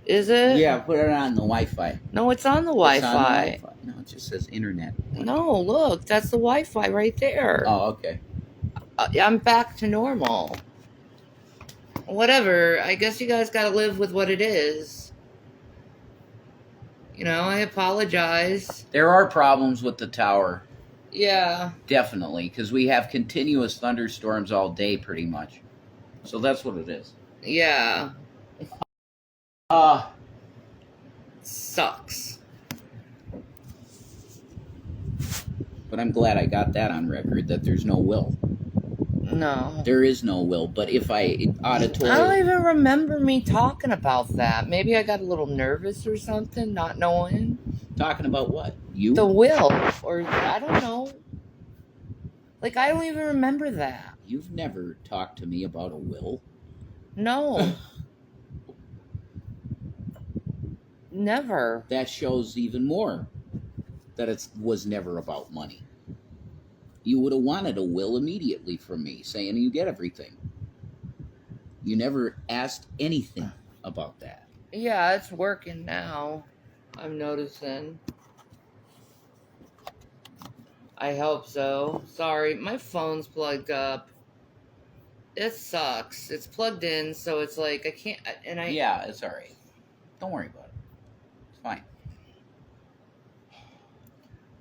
Is it? Yeah, put it on the Wi-Fi. No, it's on the It's on the Wi-Fi. Wi-Fi. No, it just says internet. No, look, that's the Wi-Fi right there. Oh, okay. I'm back to normal. Whatever. I guess you guys gotta live with what it is. You know, I apologize. There are problems with the tower. Yeah. Definitely, because we have continuous thunderstorms all day, pretty much. So that's what it is. Yeah. Sucks. But I'm glad I got that on record, that there's no will. No. There is no will, but if I auditory... I don't even remember me talking about that. Maybe I got a little nervous or something, not knowing. Talking about what? You? The will. Or, I don't know. Like, I don't even remember that. You've never talked to me about a will? No. Never. That shows even more that it was never about money. You would have wanted a will immediately from me, saying you get everything. You never asked anything about that. Yeah, it's working now. I'm noticing. I hope so. Sorry, my phone's plugged up. It sucks. It's plugged in, so it's like I can't. And I. Yeah, it's all right. Don't worry about it. It's fine.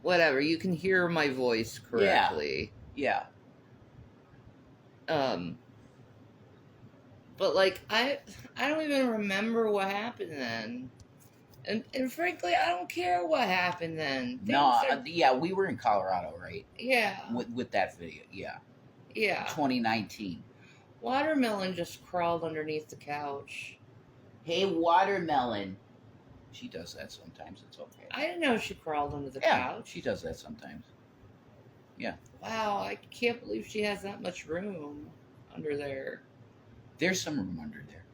Whatever. You can hear my voice correctly. Yeah. But like I don't even remember what happened then. And frankly, I don't care what happened then. Yeah, we were in Colorado, right? Yeah. With that video, yeah. Yeah. 2019. Watermelon just crawled underneath the couch. Hey, Watermelon. She does that sometimes. It's okay. I didn't know she crawled under the couch. She does that sometimes. Yeah. Wow, I can't believe she has that much room under there. There's some room under there.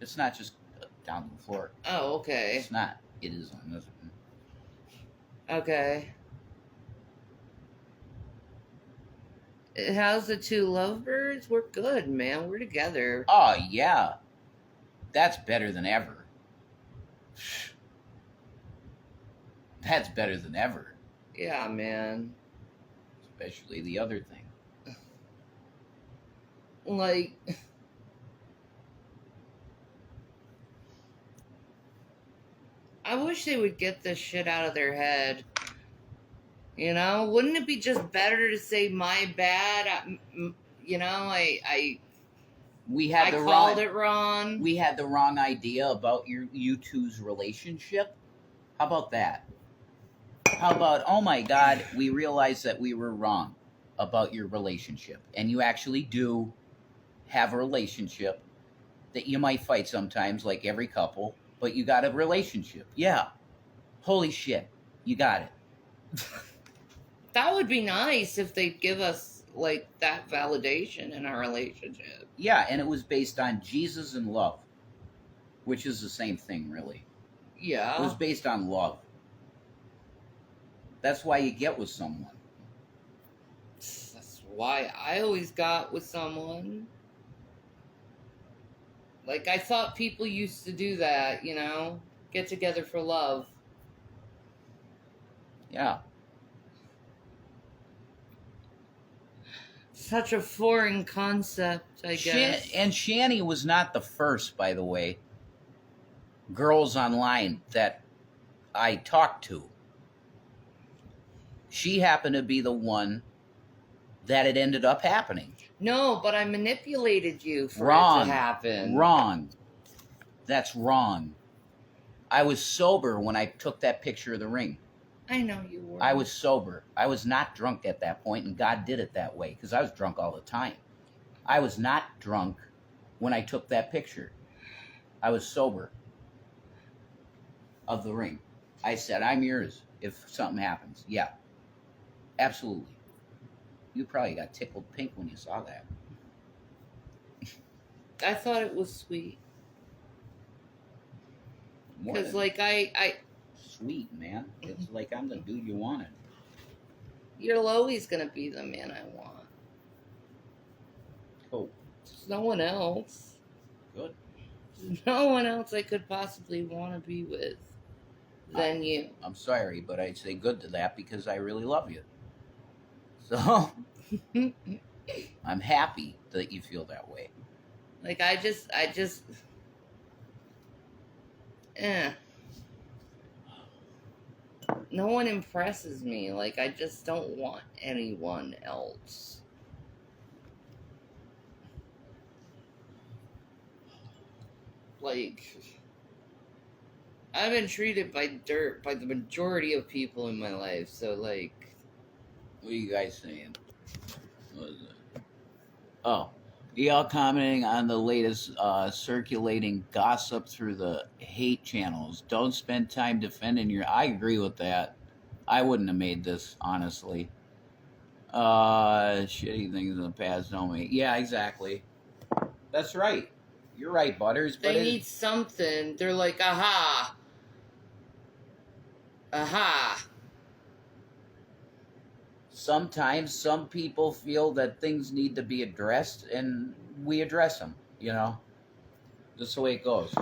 It's not just down the floor. Oh, okay. It's not. It is on this one. Okay. How's the two lovebirds? We're good, man. We're together. Oh, yeah. That's better than ever. That's better than ever. Yeah, man. Especially the other thing. Like... I wish they would get this shit out of their head. You know? Wouldn't it be just better to say, my bad? You know, I called it wrong. We had the wrong idea about you two's relationship. How about that? How about, oh my God, we realized that we were wrong about your relationship. And you actually do have a relationship that you might fight sometimes, like every couple, but you got a relationship. Yeah. Holy shit. You got it. That would be nice if they'd give us, like, that validation in our relationship. Yeah, and it was based on Jesus and love, which is the same thing, really. Yeah. It was based on love. That's why you get with someone. That's why I always got with someone. Like, I thought people used to do that, you know? Get together for love. Yeah. Such a foreign concept, I guess. And Shanny was not the first, by the way, girls online that I talked to. She happened to be the one that it ended up happening. No, but I manipulated you for it to happen. Wrong. That's wrong. I was sober when I took that picture of the ring. I know you were. I was sober. I was not drunk at that point, and God did it that way, because I was drunk all the time. I was not drunk when I took that picture. I was sober of the ring. I said, I'm yours if something happens. Yeah. Absolutely. You probably got tickled pink when you saw that. I thought it was sweet. Because, like, I... Sweet, man. It's like I'm the dude you wanted. You're always going to be the man I want. Cool. There's no one else. Good. no one else I could possibly want to be with than you. I'm sorry, but I say good to that because I really love you. So I'm happy that you feel that way. Like, I just, no one impresses me. Like, I just don't want anyone else. Like, I've been treated by dirt by the majority of people in my life, so, like... What are you guys saying? What is it? Oh, y'all commenting on the latest circulating gossip through the hate channels. Don't spend time defending your... I agree with that. I wouldn't have made this, honestly. Shitty things in the past don't make... Yeah, exactly. That's right. You're right, Butters. They need something. They're like, aha. Aha. Sometimes some people feel that things need to be addressed, and we address them, you know? That's the way it goes.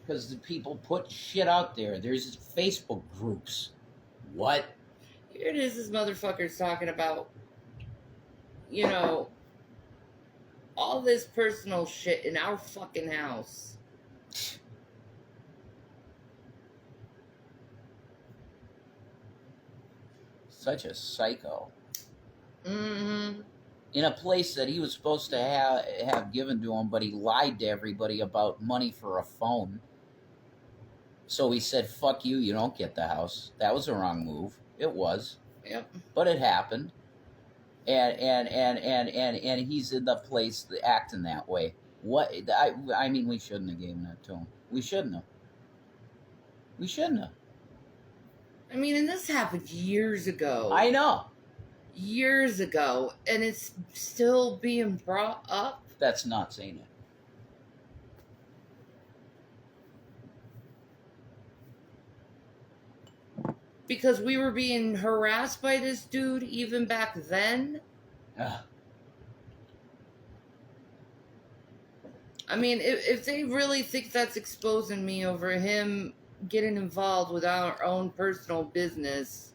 Because the people put shit out there. There's Facebook groups. What? Here it is, this motherfucker's talking about, you know, all this personal shit in our fucking house. Such a psycho. Mm-hmm. In a place that he was supposed to have given to him, but he lied to everybody about money for a phone. So he said, fuck you, you don't get the house. That was a wrong move. It was. Yep. But it happened. And he's in the place acting that way. What? I mean, we shouldn't have given that to him. We shouldn't have. We shouldn't have. I mean, and this happened years ago. I know. Years ago, and it's still being brought up. That's not saying it. Because we were being harassed by this dude even back then. I mean, if they really think that's exposing me over him getting involved with our own personal business,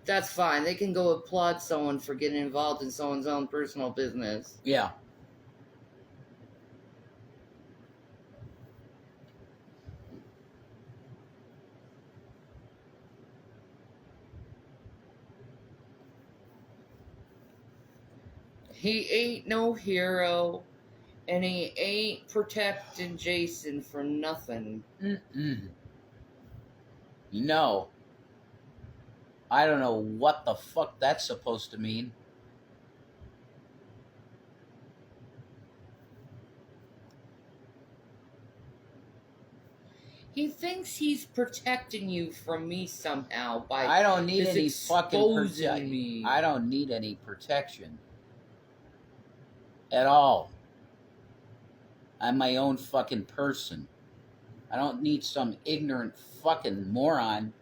that's fine. They can go applaud someone for getting involved in someone's own personal business. Yeah. He ain't no hero, and he ain't protecting Jason for nothing. No. I don't know what the fuck that's supposed to mean. He thinks he's protecting you from me somehow by I don't need any fucking me. I don't need any protection at all. I'm my own fucking person. I don't need some ignorant fucking moron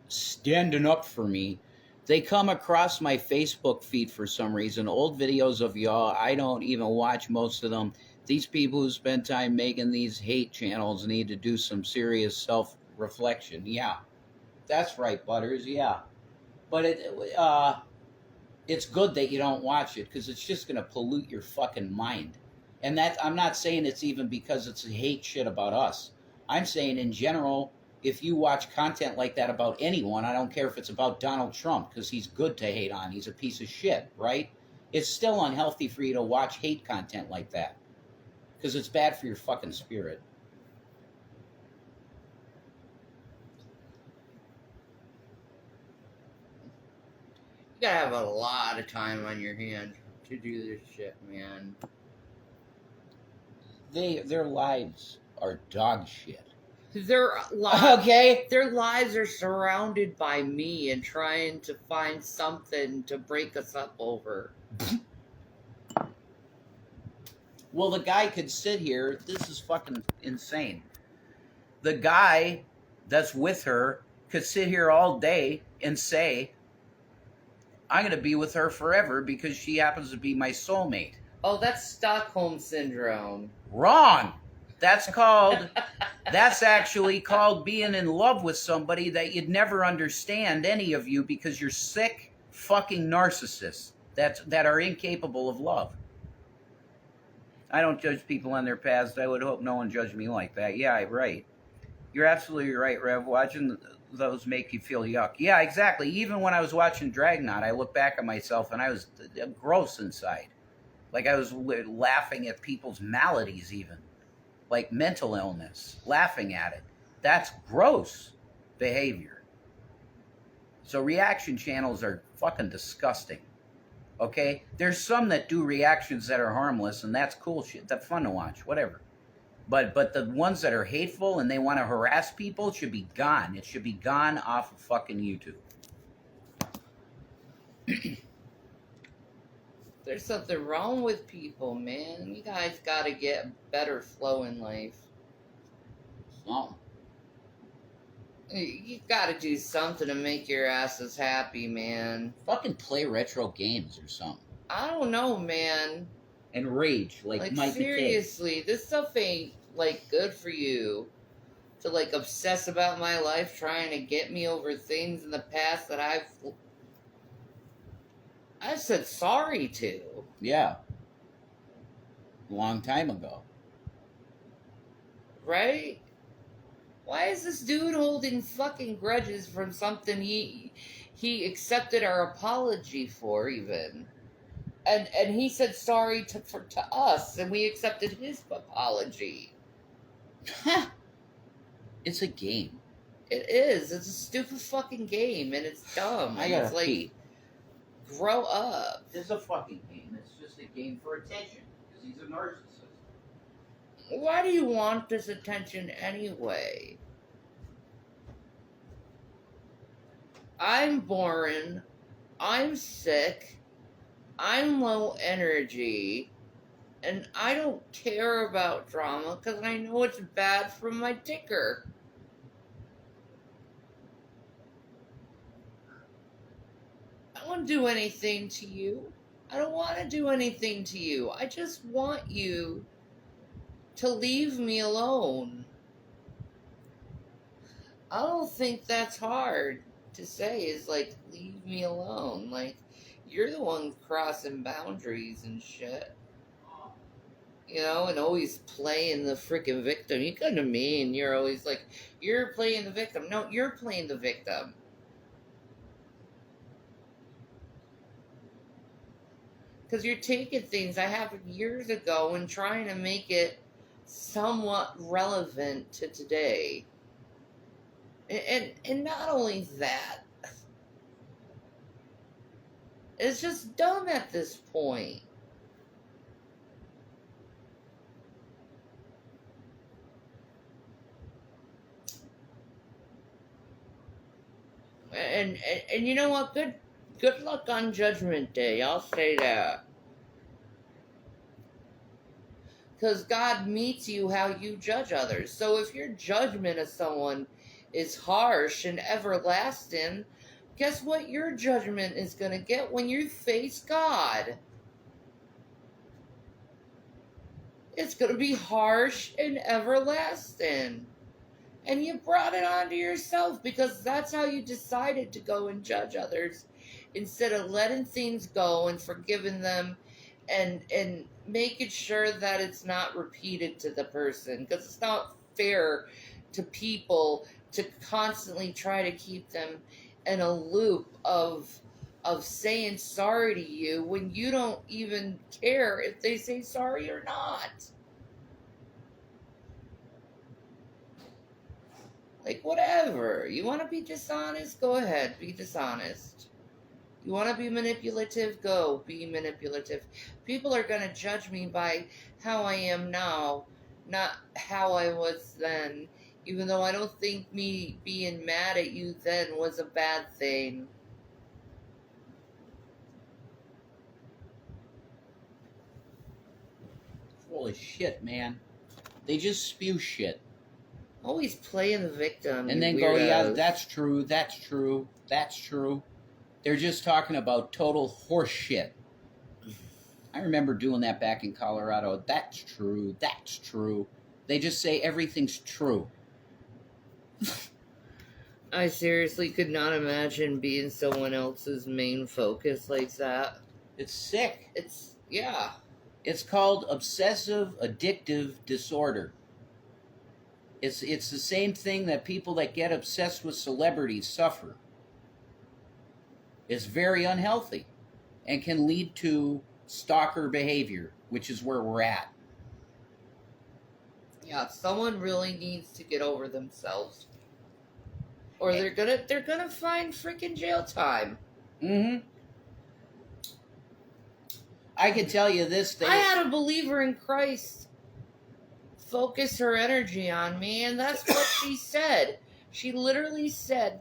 standing up for me. They come across my Facebook feed for some reason. Old videos of y'all. I don't even watch most of them. These people who spend time making these hate channels need to do some serious self-reflection. Yeah. That's right, Butters. Yeah. But it's good that you don't watch it because it's just going to pollute your fucking mind. And that I'm not saying it's even because it's hate shit about us. I'm saying in general, if you watch content like that about anyone, I don't care if it's about Donald Trump because he's good to hate on. He's a piece of shit, right? It's still unhealthy for you to watch hate content like that because it's bad for your fucking spirit. You gotta have a lot of time on your hand to do this shit, man. Their lives are dog shit. Their lives, okay? Their lives are surrounded by me and trying to find something to break us up over. Well, the guy could sit here. This is fucking insane. The guy that's with her could sit here all day and say, I'm going to be with her forever because she happens to be my soulmate. Oh, that's Stockholm Syndrome. Wrong. That's actually called being in love with somebody that you'd never understand, any of you, because you're sick fucking narcissists that are incapable of love. I don't judge people on their past. I would hope no one judged me like that. Yeah, right. You're absolutely right, Rev. Watching those make you feel yuck. Yeah, exactly. Even when I was watching Dragnet, I look back at myself and I was gross inside. Like I was laughing at people's maladies, even. Like mental illness. Laughing at it. That's gross behavior. So reaction channels are fucking disgusting. Okay? There's some that do reactions that are harmless, and that's cool shit. That's fun to watch. Whatever. But the ones that are hateful and they want to harass people should be gone. It should be gone off of fucking YouTube. There's something wrong with people, man. You guys gotta get a better flow in life. Oh. You gotta do something to make your asses happy, man. Fucking play retro games or something. I don't know, man. And rage, like Mike seriously, this stuff ain't, like, good for you. To, like, obsess about my life trying to get me over things in the past that I've said sorry to. Yeah. A long time ago. Right? Why is this dude holding fucking grudges from something he accepted our apology for, even? And he said sorry to us, and we accepted his apology. It's a game. It is. It's a stupid fucking game, and it's dumb. I gotta it's like, pee. Grow up. It's a fucking game. It's just a game for attention, because he's a narcissist. Why do you want this attention anyway? I'm boring. I'm sick. I'm low energy. And I don't care about drama because I know it's bad for my ticker. I don't want to do anything to you. I don't want to do anything to you. I just want you to leave me alone. I don't think that's hard to say, is like, leave me alone. Like, you're the one crossing boundaries and shit. You know, and always playing the freaking victim. You come to me and you're always like, you're playing the victim. No, you're playing the victim. Because you're taking things I happened years ago and trying to make it somewhat relevant to today. And not only that, it's just dumb at this point. And you know what? Good luck on Judgment Day. I'll say that. Because God meets you how you judge others. So if your judgment of someone is harsh and everlasting, guess what your judgment is going to get when you face God? It's going to be harsh and everlasting. And you brought it onto yourself because that's how you decided to go and judge others, instead of letting things go and forgiving them and making sure that it's not repeated to the person. Because it's not fair to people to constantly try to keep them in a loop of saying sorry to you when you don't even care if they say sorry or not. Like, whatever. You want to be dishonest? Go ahead. Be dishonest. You want to be manipulative? Go. Be manipulative. People are going to judge me by how I am now, not how I was then. Even though I don't think me being mad at you then was a bad thing. Holy shit, man. They just spew shit. Always playing the victim. And then go, yeah, that's true, that's true, that's true. They're just talking about total horse shit. I remember doing that back in Colorado. That's true, that's true. They just say everything's true. I seriously could not imagine being someone else's main focus like that. It's sick. Yeah. It's called obsessive addictive disorder. It's the same thing that people that get obsessed with celebrities suffer. It's very unhealthy and can lead to stalker behavior, which is where we're at. Yeah, someone really needs to get over themselves. Or they're gonna find freaking jail time. Mm-hmm. I can tell you this thing. I had a believer in Christ focus her energy on me, and that's what she said. She literally said,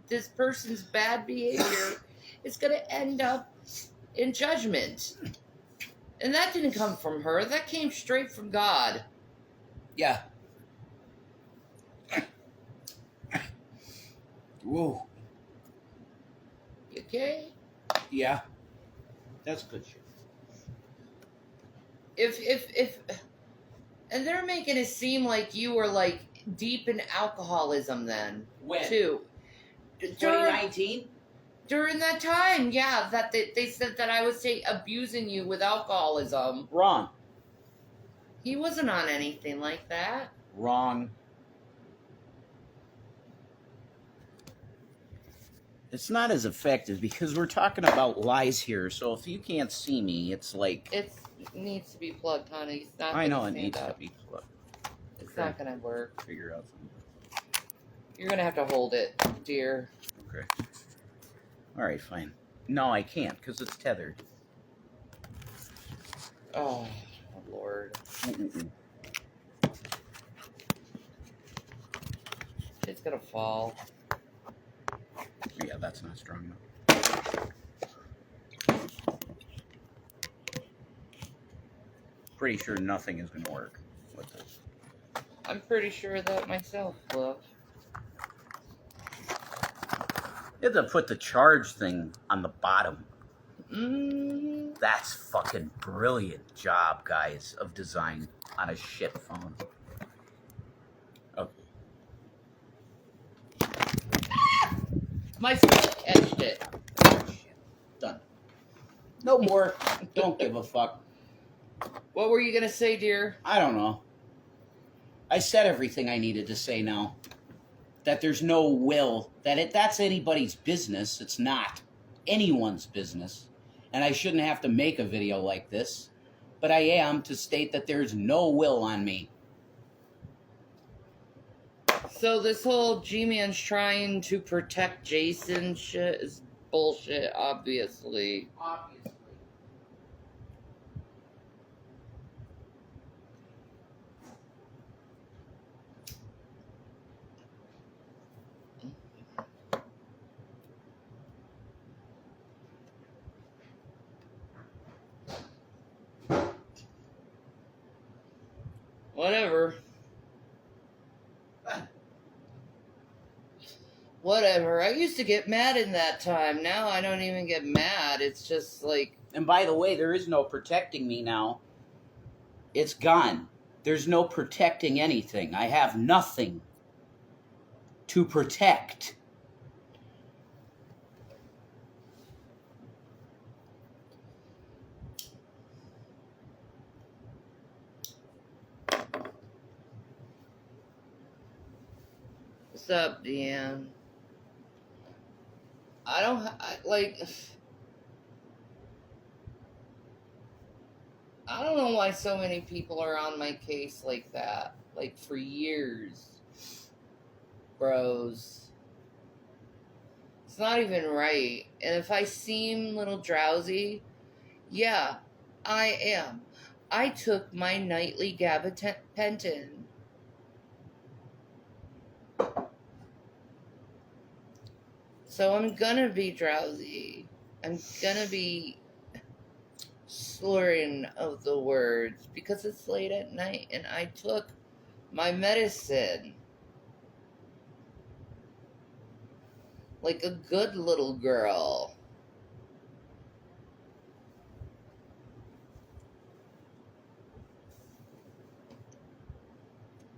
this person's bad behavior is going to end up in judgment. And that didn't come from her. That came straight from God. Yeah. Whoa. You okay? Yeah. That's good shit. If and they're making it seem like you were like deep in alcoholism then. When? Too. 2019? During that time, yeah, that they said that I was abusing you with alcoholism. Wrong. He wasn't on anything like that. Wrong. It's not as effective because we're talking about lies here. So if you can't see me, it's like It needs to be plugged, honey. It's not. I know gonna it stand needs up. to be plugged. It's not gonna work. Figure out something. You're gonna have to hold it, dear. Okay. All right, fine. No, I can't because it's tethered. Oh, Lord. Mm-mm-mm. It's gonna fall. Yeah, that's not strong enough. Pretty sure nothing is going to work with this. I'm pretty sure of that myself, love. You have to put the charge thing on the bottom. Mm. That's fucking brilliant job, guys, of design on a shit phone. Okay. My foot edged it. Shit. Done. No more. Don't give a fuck. What were you gonna say, dear? I don't know. I said everything I needed to say now. That there's no will. That's anybody's business. It's not anyone's business. And I shouldn't have to make a video like this. But I am to state that there's no will on me. So this whole G-Man's trying to protect Jason shit is bullshit, obviously. Whatever. Whatever. I used to get mad in that time. Now I don't even get mad. It's just like... And by the way, there is no protecting me now. It's gone. There's no protecting anything. I have nothing to protect. What's up, Deanne? I don't know why so many people are on my case like that. Like, for years. Bros. It's not even right. And if I seem a little drowsy, yeah, I am. I took my nightly Gabapentin. So I'm gonna be drowsy. I'm gonna be slurring of the words because it's late at night and I took my medicine. Like a good little girl.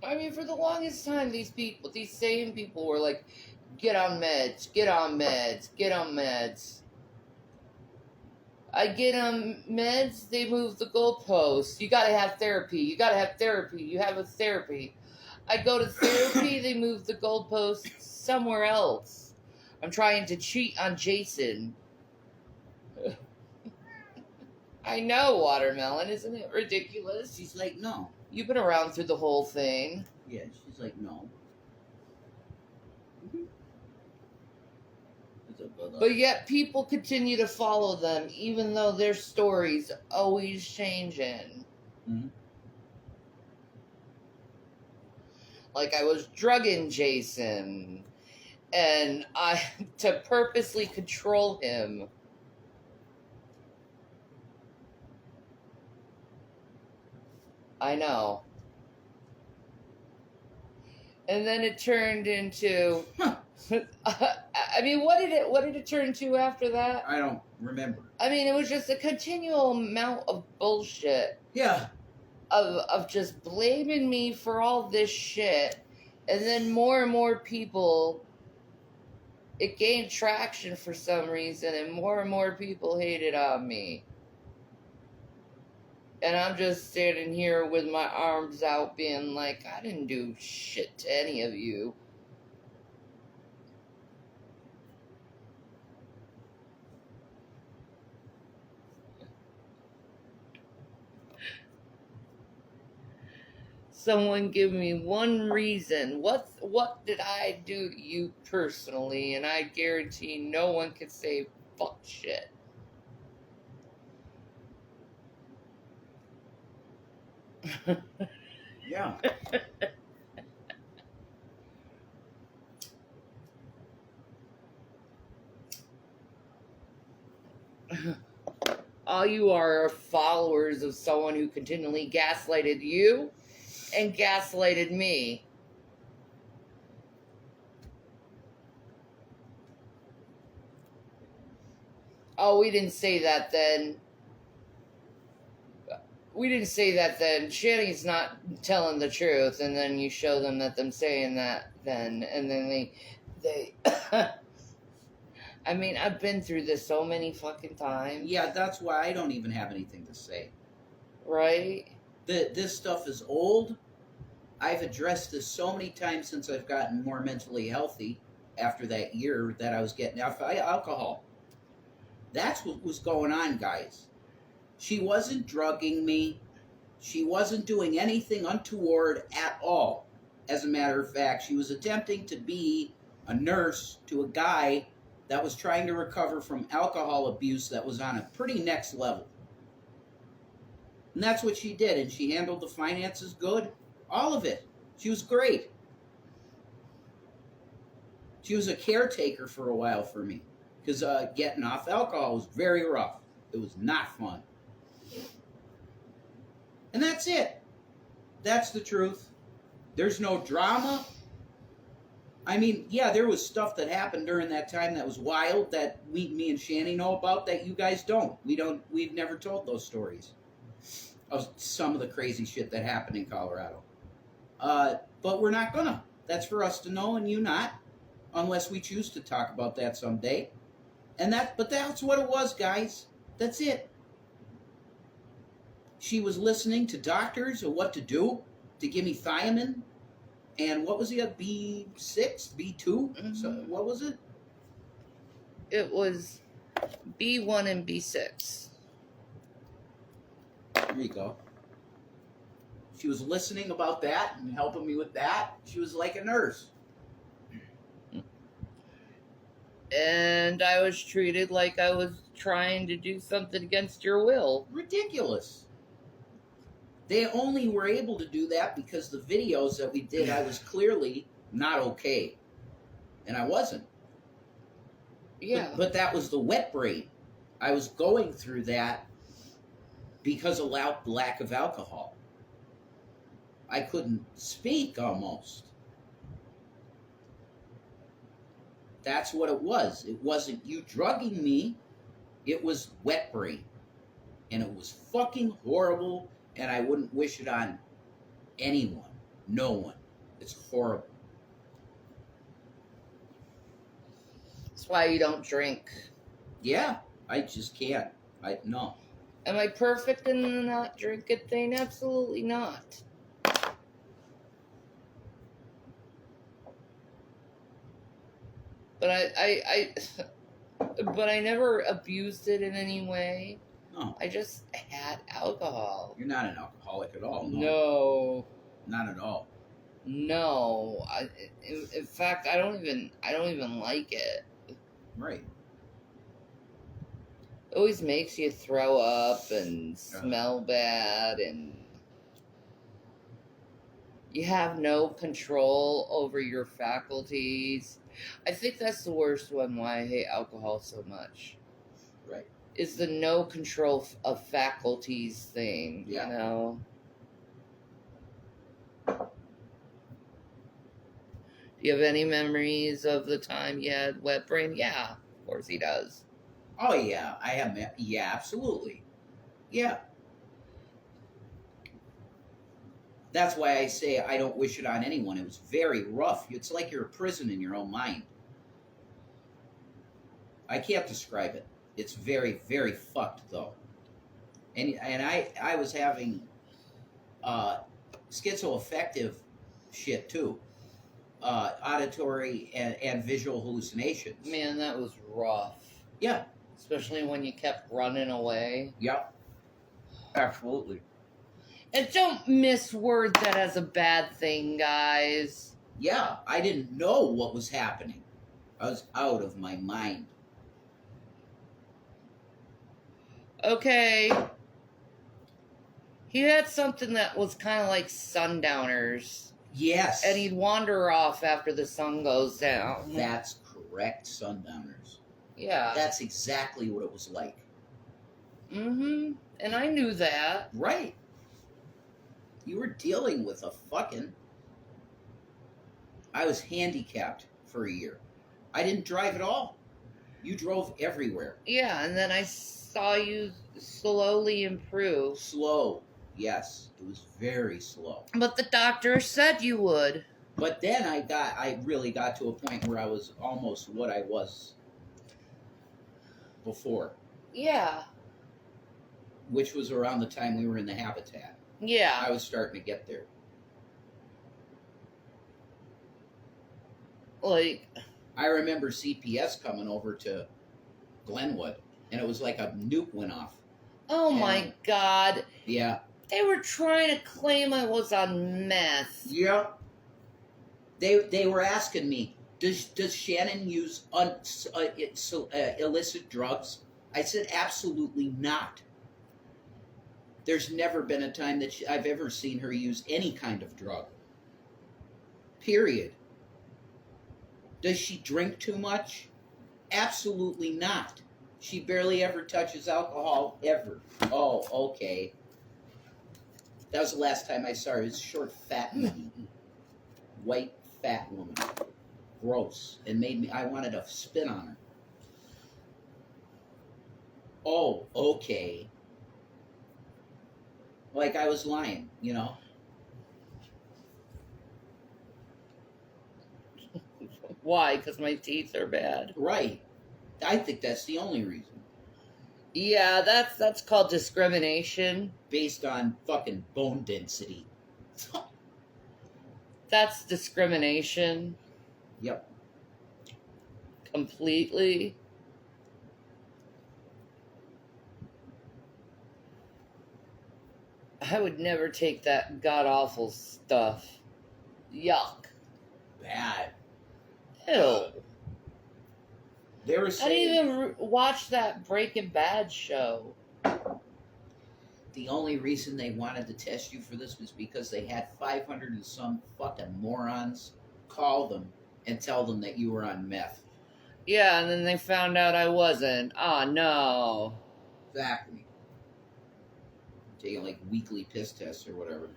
I mean, for the longest time, these same people were like, get on meds, get on meds, get on meds. I get on meds, they move the goalposts. You gotta have therapy. You gotta have therapy. You have a therapy. I go to therapy, they move the goalposts somewhere else. I'm trying to cheat on Jason. I know, Watermelon. Isn't it ridiculous? She's like, no. You've been around through the whole thing. Yeah, she's like, no. But yet people continue to follow them, even though their story's always changing. Mm-hmm. Like I was drugging Jason, and to purposely control him. I know. And then it turned into. I mean, what did it turn to after that? I don't remember. I mean, it was just a continual amount of bullshit. Yeah. Of just blaming me for all this shit, and then more and more people. It gained traction for some reason, and more people hated on me. And I'm just standing here with my arms out, being like, I didn't do shit to any of you. Someone give me one reason. What did I do to you personally? And I guarantee no one could say fuck shit. Yeah. All you are followers of someone who continually gaslighted you and gaslighted me. Oh, we didn't say that then. We didn't say that then. Shanny's not telling the truth, and then you show them that them saying that then, and then they I mean, I've been through this so many fucking times. Yeah, that's why I don't even have anything to say. Right? This stuff is old. I've addressed this so many times since I've gotten more mentally healthy after that year that I was getting alcohol. That's what was going on, guys. She wasn't drugging me. She wasn't doing anything untoward at all. As a matter of fact, she was attempting to be a nurse to a guy that was trying to recover from alcohol abuse that was on a pretty next level. And that's what she did, and she handled the finances good. All of it. She was great. She was a caretaker for a while for me, because getting off alcohol was very rough. It was not fun. And that's it. That's the truth. There's no drama. I mean, yeah, there was stuff that happened during that time that was wild that me and Shanny know about that you guys don't. We've never told those stories of some of the crazy shit that happened in Colorado. But we're not gonna. That's for us to know and you not, unless we choose to talk about that someday. But that's what it was, guys. That's it. She was listening to doctors of what to do to give me thiamine. And what was he at? B6? B2? Mm-hmm. So what was it? It was B1 and B6. There you go. She was listening about that and helping me with that. She was like a nurse. And I was treated like I was trying to do something against your will. Ridiculous. They only were able to do that because the videos that we did, I was clearly not okay. And I wasn't. Yeah. But that was the wet brain. I was going through that because of lack of alcohol. I couldn't speak almost. That's what it was. It wasn't you drugging me. It was wet brain. And it was fucking horrible, and I wouldn't wish it on anyone. No one. It's horrible. That's why you don't drink. Yeah, I just can't. No. Am I perfect in the not drinking thing? Absolutely not. But but I never abused it in any way. No. I just had alcohol. You're not an alcoholic at all. No. Not at all. No. In fact, I don't even like it. Right. It always makes you throw up and smell bad, and you have no control over your faculties. I think that's the worst one, why I hate alcohol so much. Right. Is the no control of faculties thing, Yeah. you know? Do you have any memories of the time you had wet brain? Yeah, of course he does. Oh, yeah. I have. Yeah, absolutely. Yeah. That's why I say I don't wish it on anyone. It was very rough. It's like you're a prison in your own mind. I can't describe it. It's very, very fucked, though. And I was having schizoaffective shit, too. Auditory and visual hallucinations. Man, that was rough. Yeah. Especially when you kept running away. Yep. Absolutely. And don't misword that as a bad thing, guys. Yeah, I didn't know what was happening. I was out of my mind. Okay. He had something that was kind of like sundowners. Yes. And he'd wander off after the sun goes down. That's correct, sundowners. Yeah. That's exactly what it was like. Mm-hmm. And I knew that. Right. You were dealing with a fucking... I was handicapped for a year. I didn't drive at all. You drove everywhere. Yeah, and then I saw you slowly improve. Slow. Yes, it was very slow. But the doctor said you would. But then I really got to a point where I was almost what I was before. Yeah. Which was around the time we were in the habitat. Yeah. I was starting to get there. Like... I remember CPS coming over to Glenwood, and it was like a nuke went off. Oh my God. Yeah. They were trying to claim I was on meth. Yep. They were asking me, does Shannon use illicit drugs? I said, absolutely not. There's never been a time that I've ever seen her use any kind of drug. Period. Does she drink too much? Absolutely not. She barely ever touches alcohol, ever. Oh, okay. That was the last time I saw her. It's a short, fat woman. White, fat woman. Gross. And I wanted to spit on her. Oh, okay. Like I was lying, you know? Why? Because my teeth are bad. Right. I think that's the only reason. Yeah, that's called discrimination. Based on fucking bone density. That's discrimination. Yep. Completely. I would never take that god-awful stuff. Yuck. Bad. Ew. They were I saying didn't even watch that Breaking Bad show. the only reason they wanted to test you for this was because they had 500 and some fucking morons call them and tell them that you were on meth. Yeah, and then they found out I wasn't. Oh, no. Exactly. Taking like weekly piss tests or whatever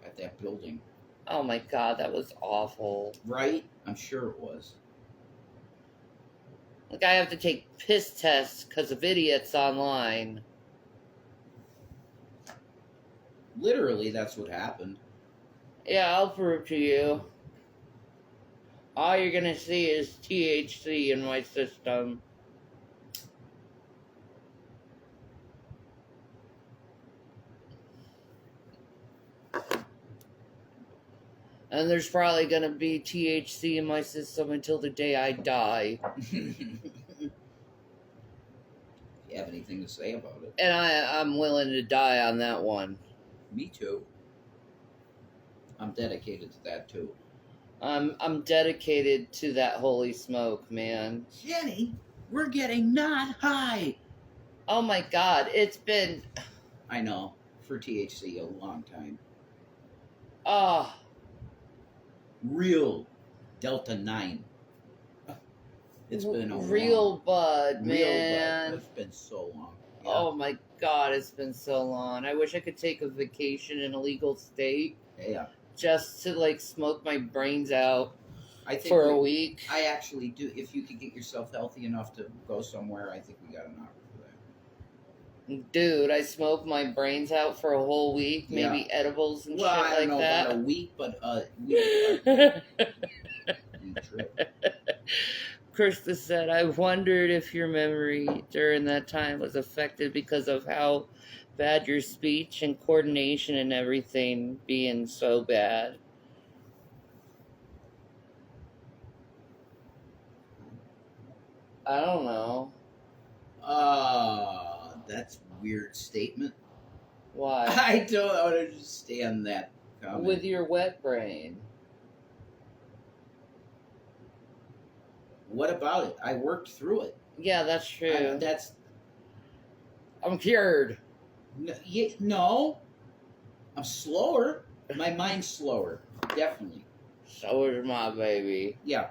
at that building. Oh, my God, that was awful. Right? I'm sure it was. Like, I have to take piss tests because of idiots online. Literally, that's what happened. Yeah, I'll prove to you. All you're gonna see is THC in my system. And there's probably gonna be THC in my system until the day I die. You have anything to say about it? And I'm willing to die on that one. Me too. I'm dedicated to that too. I'm dedicated to that holy smoke, man. Jenny, we're getting not high. Oh my god, it's been I know, for THC a long time. oh Real Delta 9. It's been a real long, bud, real man. bud. It's been so long. Yeah. Oh my god, it's been so long. I wish I could take a vacation in a legal state Yeah. just to like smoke my brains out I think for a week. I actually do. If you could get yourself healthy enough to go somewhere, I think we got an offer for that. Dude, I smoke my brains out for a whole week, maybe Yeah. edibles and Well, shit I don't like know that. about a week, but week trip. Krista said, I wondered if your memory during that time was affected because of how bad your speech and coordination and everything being so bad. I don't know. That's a weird statement. Why? I don't understand that comment. With your wet brain. What about it? I worked through it. Yeah, that's true. That's I'm cured. no. I'm slower. My mind's slower, definitely. So is my baby. Yeah.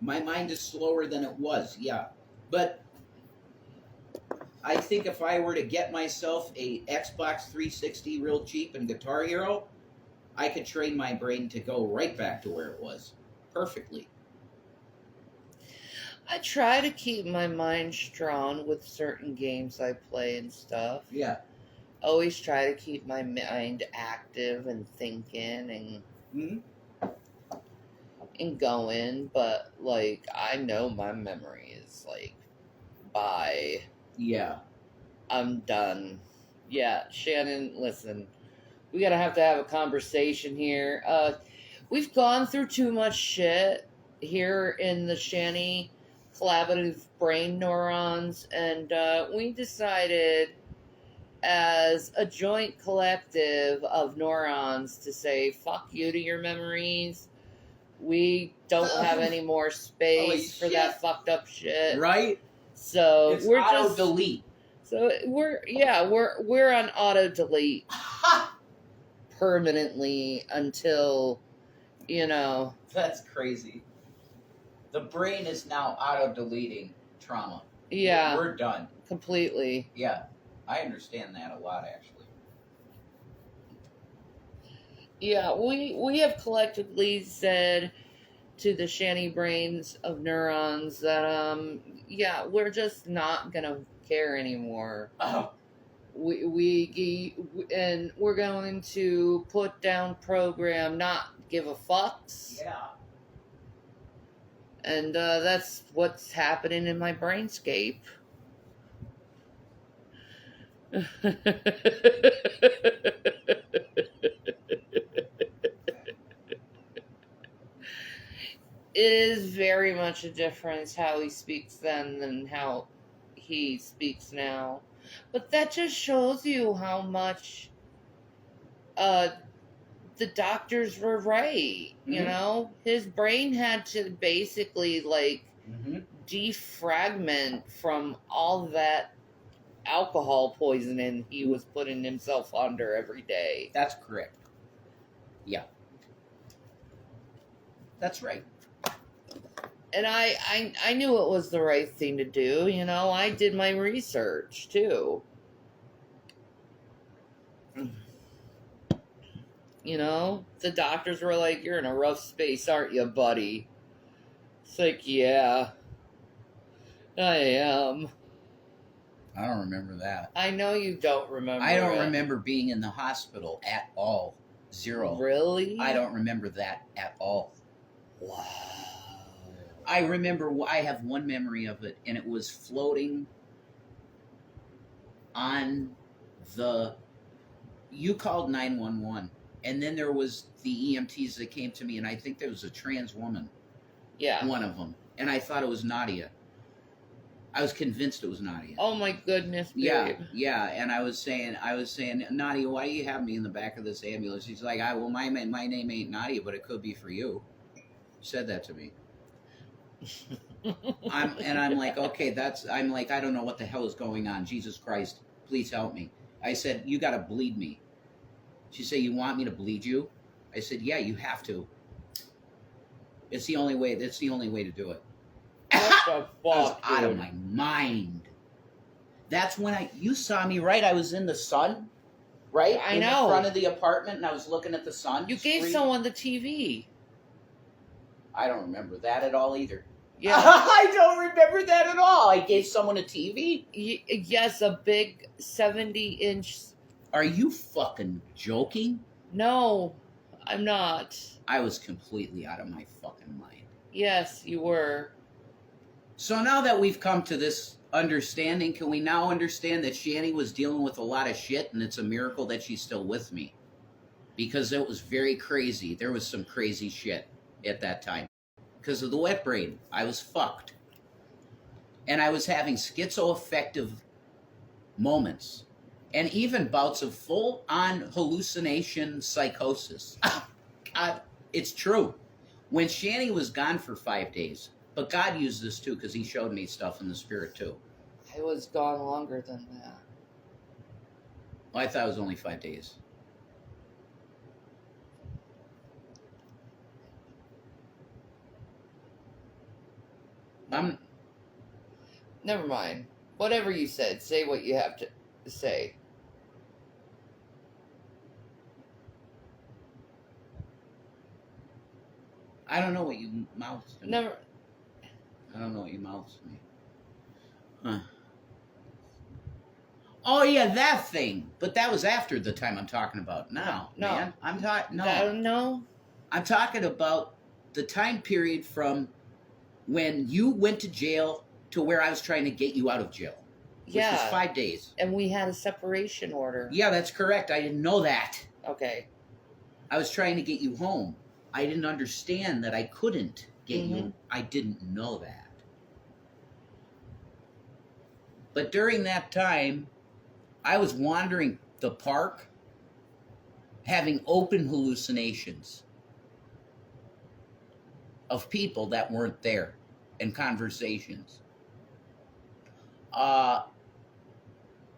My mind is slower than it was. Yeah, but I think if I were to get myself a Xbox 360 real cheap and Guitar Hero, I could train my brain to go right back to where it was, perfectly. I try to keep my mind strong with certain games I play and stuff. Yeah. Always try to keep my mind active and thinking and going, but like I know my memory is like bye. Yeah. I'm done. Yeah, Shannon, listen. We gotta have to have a conversation here. We've gone through too much shit here in the Shanny collaborative brain neurons, and we decided as a joint collective of neurons to say fuck you to your memories. We don't have any more space for that fucked up shit. Right? So It's we're auto just delete. so we're on auto delete permanently until That's crazy. The brain is now auto deleting trauma. yeah, We're done. completely. Yeah. I understand that a lot, actually. Yeah, we have collectively said to the Shanny brains of neurons that we're just not gonna care anymore. Oh. And we're going to put down program, not give a fucks. Yeah. And that's what's happening in my brainscape. It is very much a difference how he speaks then than how he speaks now. But that just shows you how much the doctors were right. You know? His brain had to basically defragment from all that alcohol poisoning he was putting himself under every day. That's correct. Yeah. That's right. And I knew it was the right thing to do. You know, I did my research too. You know, the doctors were like, you're in a rough space, aren't you, buddy? It's like, yeah, I am. I don't remember that. I know you don't remember. I don't it. remember being in the hospital at all. Zero. Really? I don't remember that at all. Wow. I remember, I have one memory of it, and it was floating on the, you called 911, and then there was the EMTs that came to me, and I think there was a trans woman, Yeah. one of them, and I thought it was Nadia. I was convinced it was Nadia. Oh my goodness, babe. Yeah, and I was saying, Nadia, why do you have me in the back of this ambulance? She's like, well, my name ain't Nadia, but it could be for you. She said that to me. I'm like, okay, I'm like, I don't know what the hell is going on. Jesus Christ, please help me. I said, you got to bleed me. She said, you want me to bleed you? I said, yeah, you have to. It's the only way. That's the only way to do it. What the fuck, I was out of dude? my mind. That's when you saw me, right? I was in the sun, right? I in know. the front of the apartment, and I was looking at the sun. You gave someone the TV. I don't remember that at all either. Yeah. I don't remember that at all. I gave someone a TV? Yes, a big 70-inch. Are you fucking joking? No, I'm not. I was completely out of my fucking mind. Yes, you were. So now that we've come to this understanding, can we now understand that Shanny was dealing with a lot of shit, and it's a miracle that she's still with me? Because it was very crazy. There was some crazy shit at that time. Because of the wet brain, I was fucked. And I was having schizoaffective moments. And even bouts of full-on hallucination psychosis. God, it's true. When Shanny was gone for 5 days, but God used this too, because he showed me stuff in the spirit too. I was gone longer than that. Well, I thought it was only 5 days. Never mind. Whatever you said, say what you have to say. I don't know what you mouthed to me. Never. I don't know what you mouthed to me. Huh. Oh yeah, that thing. But that was after the time I'm talking about now. No. Man. I'm talking No. I'm talking about the time period from when you went to jail to where I was trying to get you out of jail. Which was 5 days. And we had a separation order. Yeah, that's correct. I didn't know that. Okay. I was trying to get you home. I didn't understand that I couldn't get you. I didn't know that. But during that time, I was wandering the park, having open hallucinations of people that weren't there and conversations. I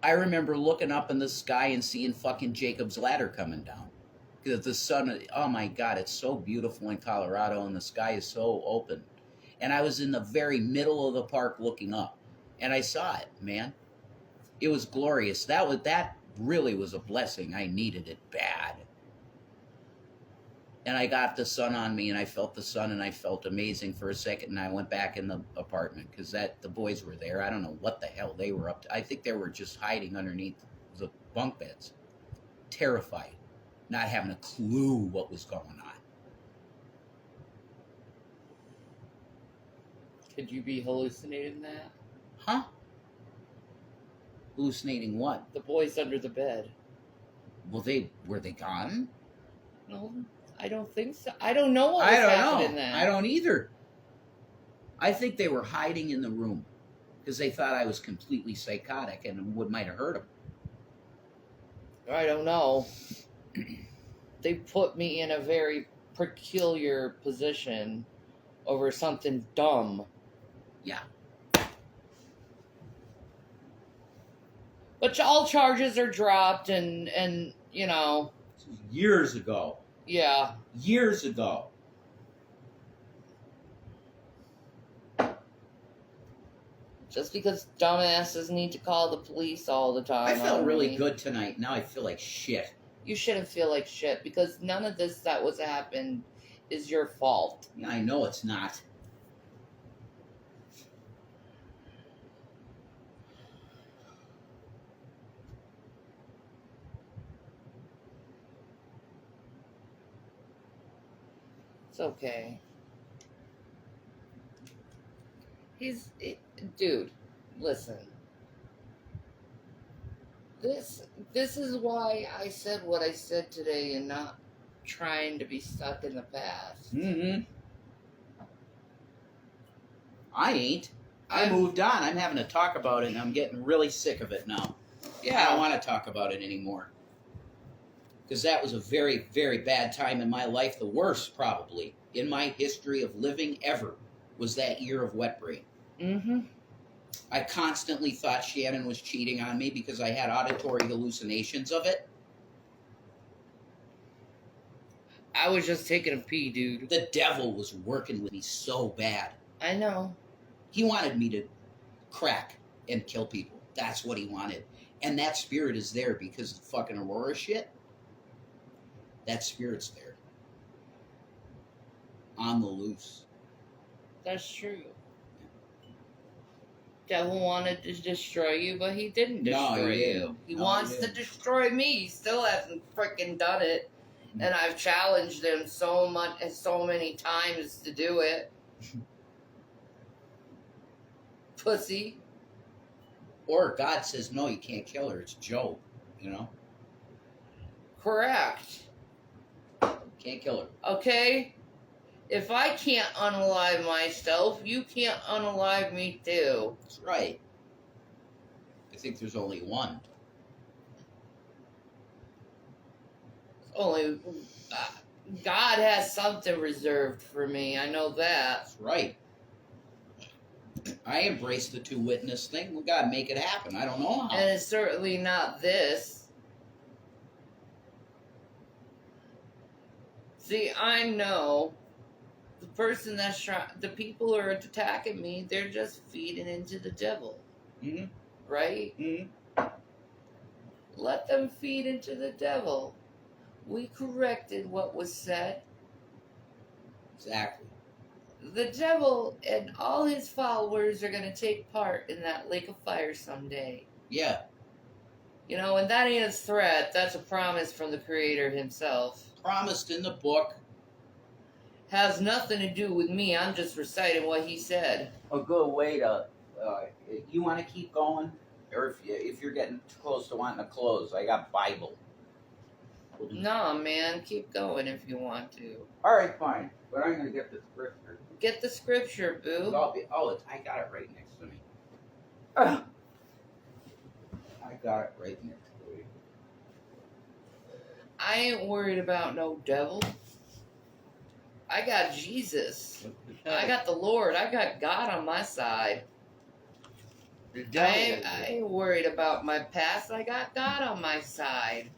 remember looking up in the sky and seeing fucking Jacob's Ladder coming down. Because the sun, oh my God, it's so beautiful in Colorado and the sky is so open. And I was in the very middle of the park looking up. And I saw it, man. It was glorious. That really was a blessing. I needed it bad. And I got the sun on me, and I felt the sun, and I felt amazing for a second, and I went back in the apartment, because the boys were there. I don't know what the hell they were up to. I think they were just hiding underneath the bunk beds. Terrified. Not having a clue what was going on. Could you be hallucinating that? Huh? Hallucinating what? The boys under the bed. Well, were they gone? No, I don't think so. I don't know what was happening then. I don't either. I think they were hiding in the room because they thought I was completely psychotic and might have hurt them. I don't know. They put me in a very peculiar position over something dumb. Yeah. But all charges are dropped and you know. Years ago. Yeah. Years ago. Just because dumbasses need to call the police all the time. I felt really good tonight. Now I feel like shit. You shouldn't feel like shit because none of this that was happened is your fault. Yeah, I know it's not. It's okay. Dude, listen. This is why I said what I said today and not trying to be stuck in the past. Mm-hmm. I ain't. I moved on. I'm having to talk about it, and I'm getting really sick of it now. Yeah. I don't want to talk about it anymore. Because that was a very, very bad time in my life. The worst, probably, in my history of living ever, was that year of wet brain. Mm-hmm. I constantly thought Shannon was cheating on me because I had auditory hallucinations of it. I was just taking a pee, dude. The devil was working with me so bad. I know. He wanted me to crack and kill people. That's what he wanted. And that spirit is there because of fucking Aurora shit. That spirit's there. On the loose. That's true. Devil wanted to destroy you, but he didn't destroy you. He wants to destroy me. He still hasn't freaking done it. And I've challenged him so much and so many times to do it. Pussy. Or God says, no, you can't kill her. It's Job, you know? Correct. Can't kill her. Okay? If I can't unalive myself, you can't unalive me too. That's right. I think there's only one. Only God has something reserved for me. I know that. That's right. I embrace the two witness thing. We gotta make it happen. I don't know how. And it's certainly not this. See, I know the person that's the people who are attacking me, they're just feeding into the devil. Mm-hmm. Right? Mm-hmm. Let them feed into the devil. We corrected what was said. Exactly. The devil and all his followers are going to take part in that lake of fire someday. Yeah. You know, and that ain't a threat. That's a promise from the Creator himself. Promised in the book. Has nothing to do with me. I'm just reciting what he said. A good way to... you want to keep going? Or if you're getting too close to wanting to close, I got Bible. Nah, man. Keep going if you want to. All right, fine. But I'm going to get the scripture. Get the scripture, boo. I got it right next to me. I got it right next to me. I ain't worried about no devil. I got Jesus. I got the Lord. I got God on my side. I ain't worried about my past. I got God on my side.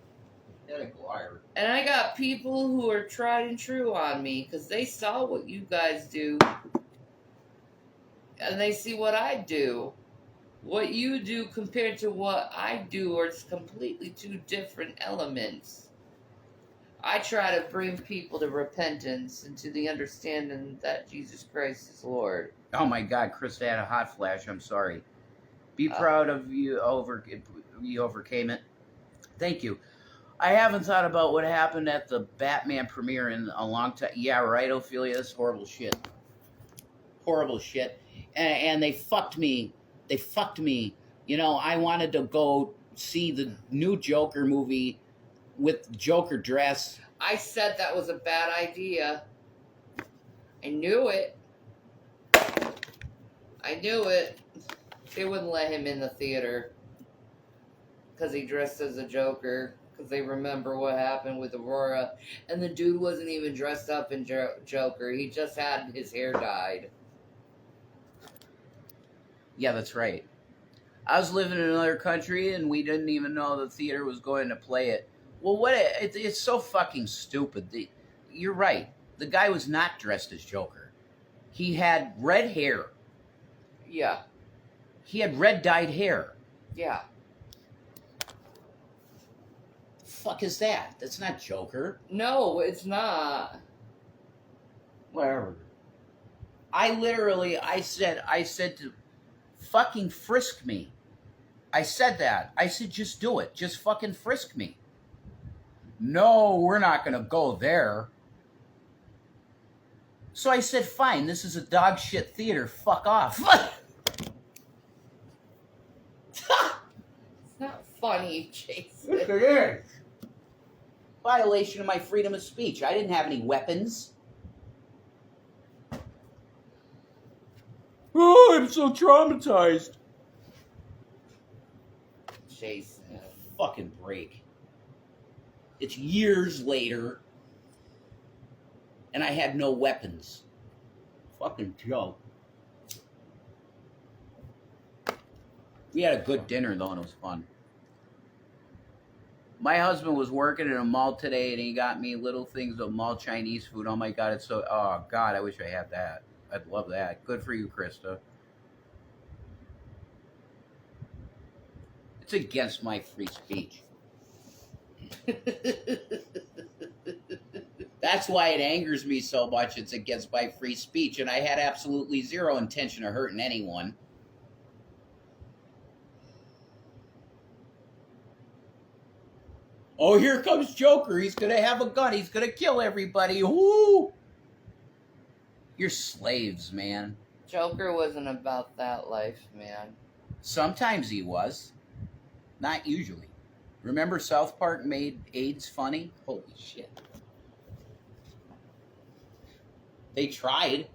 And I got people who are tried and true on me because they saw what you guys do. And they see what I do. What you do compared to what I do are completely two different elements. I try to bring people to repentance and to the understanding that Jesus Christ is Lord. Oh my God, Chris had a hot flash. I'm sorry. Be proud of you. You overcame it. Thank you. I haven't thought about what happened at the Batman premiere in a long time. Yeah, right, Ophelia? It's horrible shit. Horrible shit. And they fucked me. They fucked me. You know, I wanted to go see the new Joker movie with Joker dress. I said that was a bad idea. I knew it. I knew it. They wouldn't let him in the theater because he dressed as a Joker. Because they remember what happened with Aurora. And the dude wasn't even dressed up in Joker. He just had his hair dyed. Yeah, that's right. I was living in another country and we didn't even know the theater was going to play it. Well, it's so fucking stupid. You're right. The guy was not dressed as Joker. He had red hair. Yeah. He had red dyed hair. Yeah. Fuck is that? That's not Joker. No, it's not. Whatever. I said to fucking frisk me. I said that. I said, just do it. Just fucking frisk me. No, we're not going to go there. So I said, fine, this is a dog shit theater. Fuck off. It's not funny, Jason. Yes, it is. Violation of my freedom of speech. I didn't have any weapons. Oh, I'm so traumatized. Jason. Fucking break. It's years later, and I had no weapons. Fucking joke. We had a good dinner, though, and it was fun. My husband was working in a mall today, and he got me little things of mall Chinese food. Oh, my God, it's so... Oh, God, I wish I had that. I'd love that. Good for you, Krista. It's against my free speech. That's why it angers me so much. It's against my free speech, and I had absolutely zero intention of hurting anyone. Oh, here comes Joker. He's going to have a gun. He's going to kill everybody. Woo! You're slaves, man. Joker wasn't about that life, man. Sometimes he was. Not usually. Remember South Park made AIDS funny? Holy shit. They tried.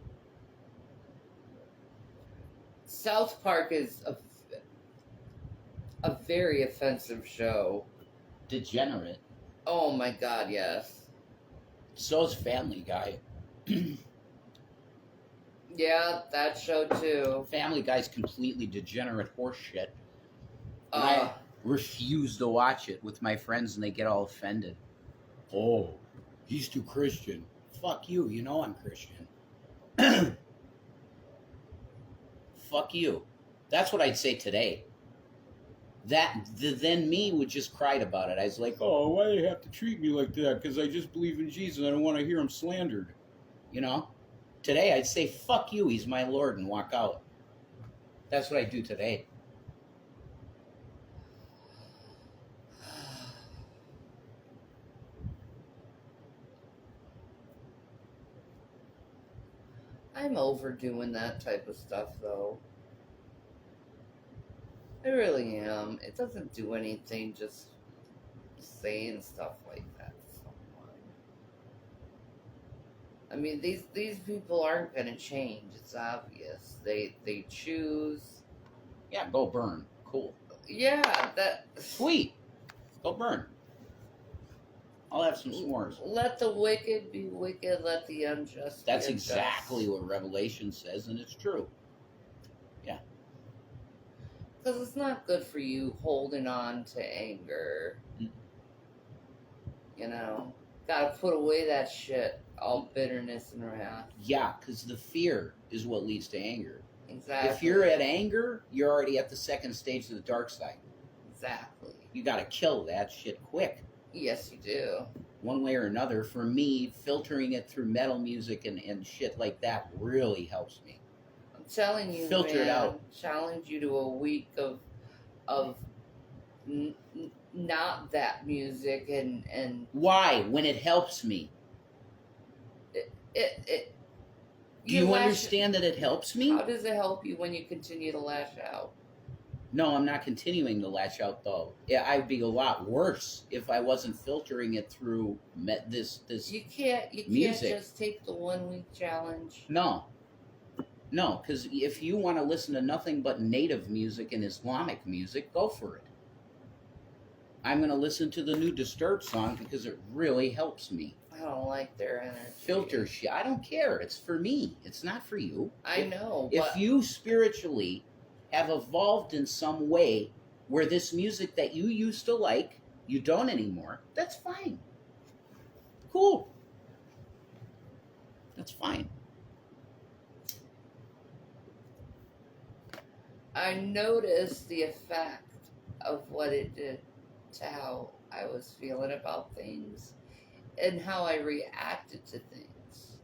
South Park is a very offensive show. Degenerate. Oh my God, yes. So's Family Guy. Yeah, that show too. Family Guy's completely degenerate horseshit. And I refuse to watch it with my friends, and they get all offended. Oh, he's too Christian. Fuck you. You know I'm Christian. Fuck you. That's what I'd say today. Then me would just cried about it. I was like, oh, why do they have to treat me like that? Because I just believe in Jesus. I don't want to hear him slandered. You know? Today I'd say, fuck you, he's my Lord, and walk out. That's what I do today. I'm overdoing that type of stuff, though. I really am. It doesn't do anything just saying stuff like that to someone. I mean, these people aren't going to change. It's obvious. They choose. Yeah, go burn. Cool. Yeah, that. Sweet. Go burn. I'll have some s'mores. Let the wicked be wicked. Let the unjust. That's be unjust. exactly what Revelation says, and it's true. Yeah. Because it's not good for you holding on to anger. Mm. You know, gotta put away that shit, all bitterness and wrath. Yeah, because the fear is what leads to anger. Exactly. If you're at anger, you're already at the second stage of the dark side. Exactly. You got to kill that shit quick. Yes, you do. One way or another. For me, filtering it through metal music and shit like that really helps me. I'm telling you, Filter it out. Challenge you to a week of not that music and Why? When it helps me. it. Do you understand that it helps me? How does it help you when you continue to lash out? No, I'm not continuing to lash out, though. Yeah, I'd be a lot worse if I wasn't filtering it through this You can't music. just take the 1 week challenge. No, because if you want to listen to nothing but native music and Islamic music, go for it. I'm going to listen to the new Disturbed song because it really helps me. I don't like their energy. Filter shit. I don't care. It's for me. It's not for you. I know. If But you spiritually have evolved in some way where this music that you used to like, you don't anymore, that's fine. Cool. That's fine. I noticed the effect of what it did to how I was feeling about things and how I reacted to things.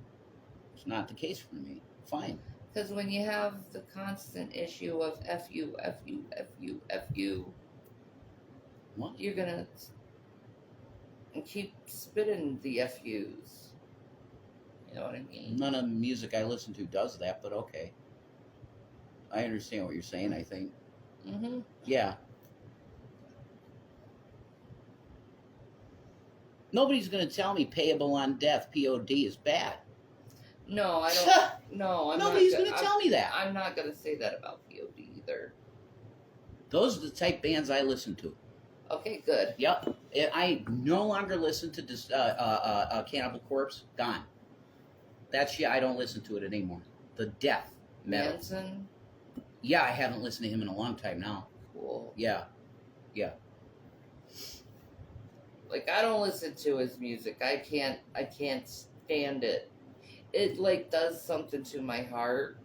It's not the case for me. Fine. Because when you have the constant issue of F you, F you, F you, F you, What? you're going to keep spitting the F yous. You know what I mean? None of the music I listen to does that, but okay. I understand what you're saying, I think. Mm-hmm. Yeah. Nobody's going to tell me payable on death, POD, is bad. No, I don't. No, I'm Nobody's not going to tell me that. I'm not going to say that about POD either. Those are the type bands I listen to. Okay, good. Yep. I no longer listen to Cannibal Corpse. Gone. That shit, I don't listen to it anymore. The death metal. Manson? Yeah, I haven't listened to him in a long time now. Cool. Yeah. Yeah. Like, I don't listen to his music. I can't stand it. It, like, does something to my heart.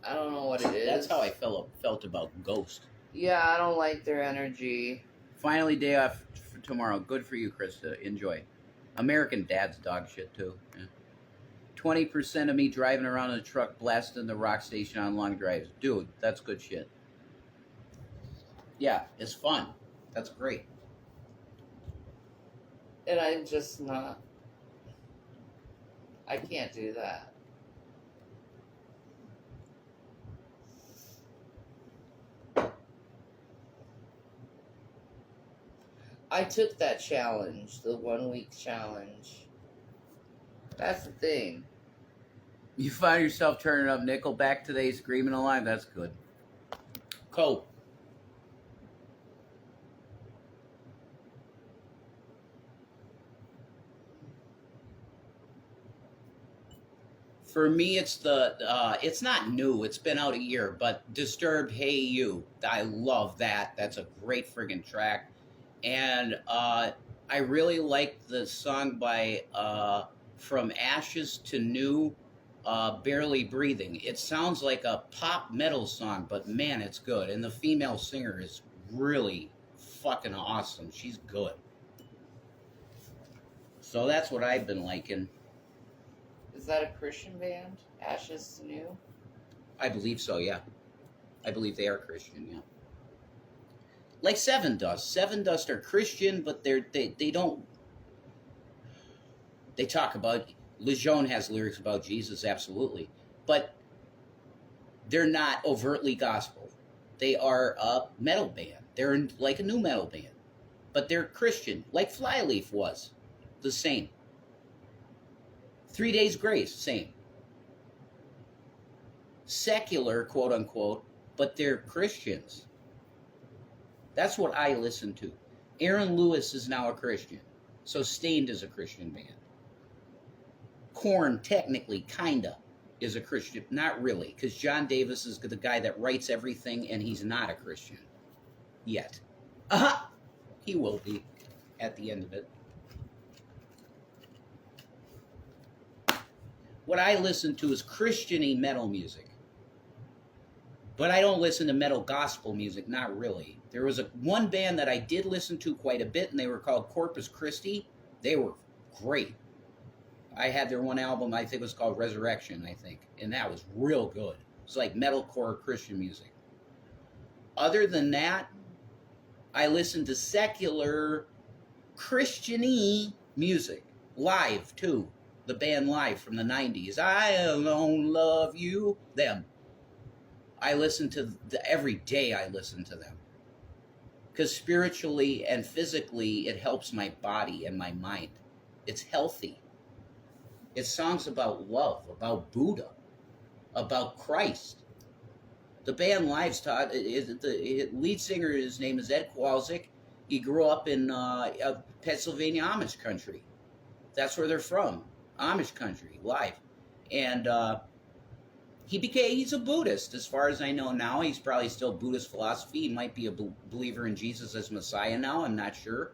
I don't know what it is. That's how I felt about Ghost. Yeah, I don't like their energy. Finally, day off for tomorrow. Good for you, Krista. Enjoy. American Dad's dog shit, too. Yeah. 20% of me driving around in a truck blasting the rock station on long drives. Dude, that's good shit. Yeah, it's fun. That's great. And I'm just not. I can't do that. I took that challenge, the 1 week challenge. That's the thing. You find yourself turning up Nickelback today, screaming alive. That's good. Cope. For me, it's it's not new. It's been out a year, but Disturbed, Hey You. I love that. That's a great friggin' track. And I really like the song by From Ashes to New, Barely Breathing. It sounds like a pop metal song, but man, it's good. And the female singer is really fucking awesome. She's good. So that's what I've been liking. Is that a Christian band? Ashes to New? I believe so, yeah. I believe they are Christian, yeah. Like Seven Dust. Seven Dust are Christian, but they don't. They talk about Lejeune has lyrics about Jesus, absolutely, but they're not overtly gospel. They are a metal band. They're like a new metal band, but they're Christian, like Flyleaf was, the same. 3 Days Grace, same. Secular, quote unquote, but they're Christians. That's what I listen to. Aaron Lewis is now a Christian. So Stained is a Christian band. Korn, technically, kinda, is a Christian. Not really, because John Davis is the guy that writes everything, and he's not a Christian. Yet. He will be at the end of it. What I listen to is Christian-y metal music. But I don't listen to metal gospel music, not really. There was one band that I did listen to quite a bit, and they were called Corpus Christi. They were great. I had their one album, I think it was called Resurrection, I think. And that was real good. It's like metalcore Christian music. Other than that, I listen to secular Christian-y music. Live, too. The band Live from the 90s. I Alone Love You. Them. I listen to every day I listen to them. Because spiritually and physically, it helps my body and my mind. It's healthy. It's songs about love, about Buddha, about Christ. The band Live's taught, the lead singer, his name is Ed Kowalczyk. He grew up in Pennsylvania Amish country. That's where they're from, Amish country, Live. And he's a Buddhist, as far as I know now. He's probably still Buddhist philosophy. He might be a believer in Jesus as Messiah now, I'm not sure.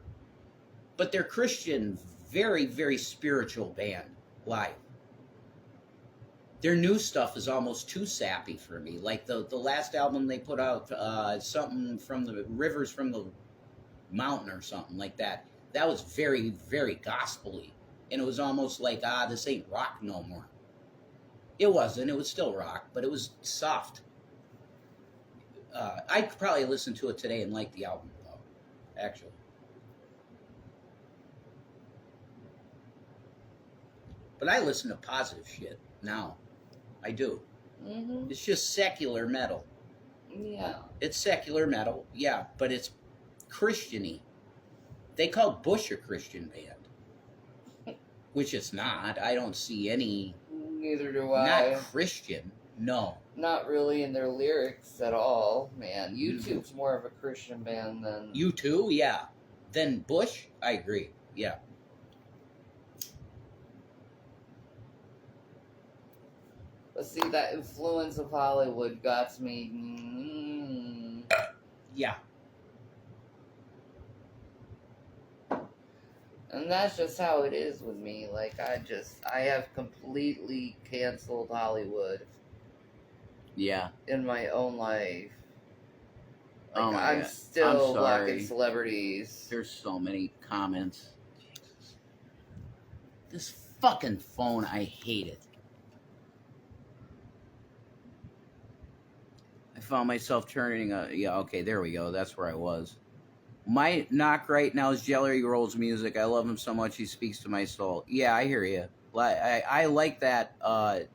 But they're Christian, very, very spiritual band, Live. Their new stuff is almost too sappy for me. Like the last album they put out, something from the Rivers from the Mountain or something like that. That was very, very gospel-y. And it was almost like, this ain't rock no more. It wasn't. It was still rock, but it was soft. I could probably listen to it today and like the album, though, actually. But I listen to positive shit now. I do. Mm-hmm. It's just secular metal. Yeah. It's secular metal, yeah, but it's Christian-y. They call Bush a Christian band, which it's not. I don't see any. Neither do Not I. Christian. No. Not really in their lyrics at all, man. YouTube's more of a Christian band than U2, yeah. Then Bush, I agree. Yeah. But see, that influence of Hollywood got me. Yeah. And that's just how it is with me. Like, I have completely canceled Hollywood. Yeah. In my own life. Like, Oh my I'm God. still I'm blocking sorry. celebrities. There's so many comments. Jesus. This fucking phone, I hate it. I found myself turning yeah, okay, there we go. That's where I was. My knock right now is Jelly Roll's music. I love him so much. He speaks to my soul. Yeah, I hear you. I like that I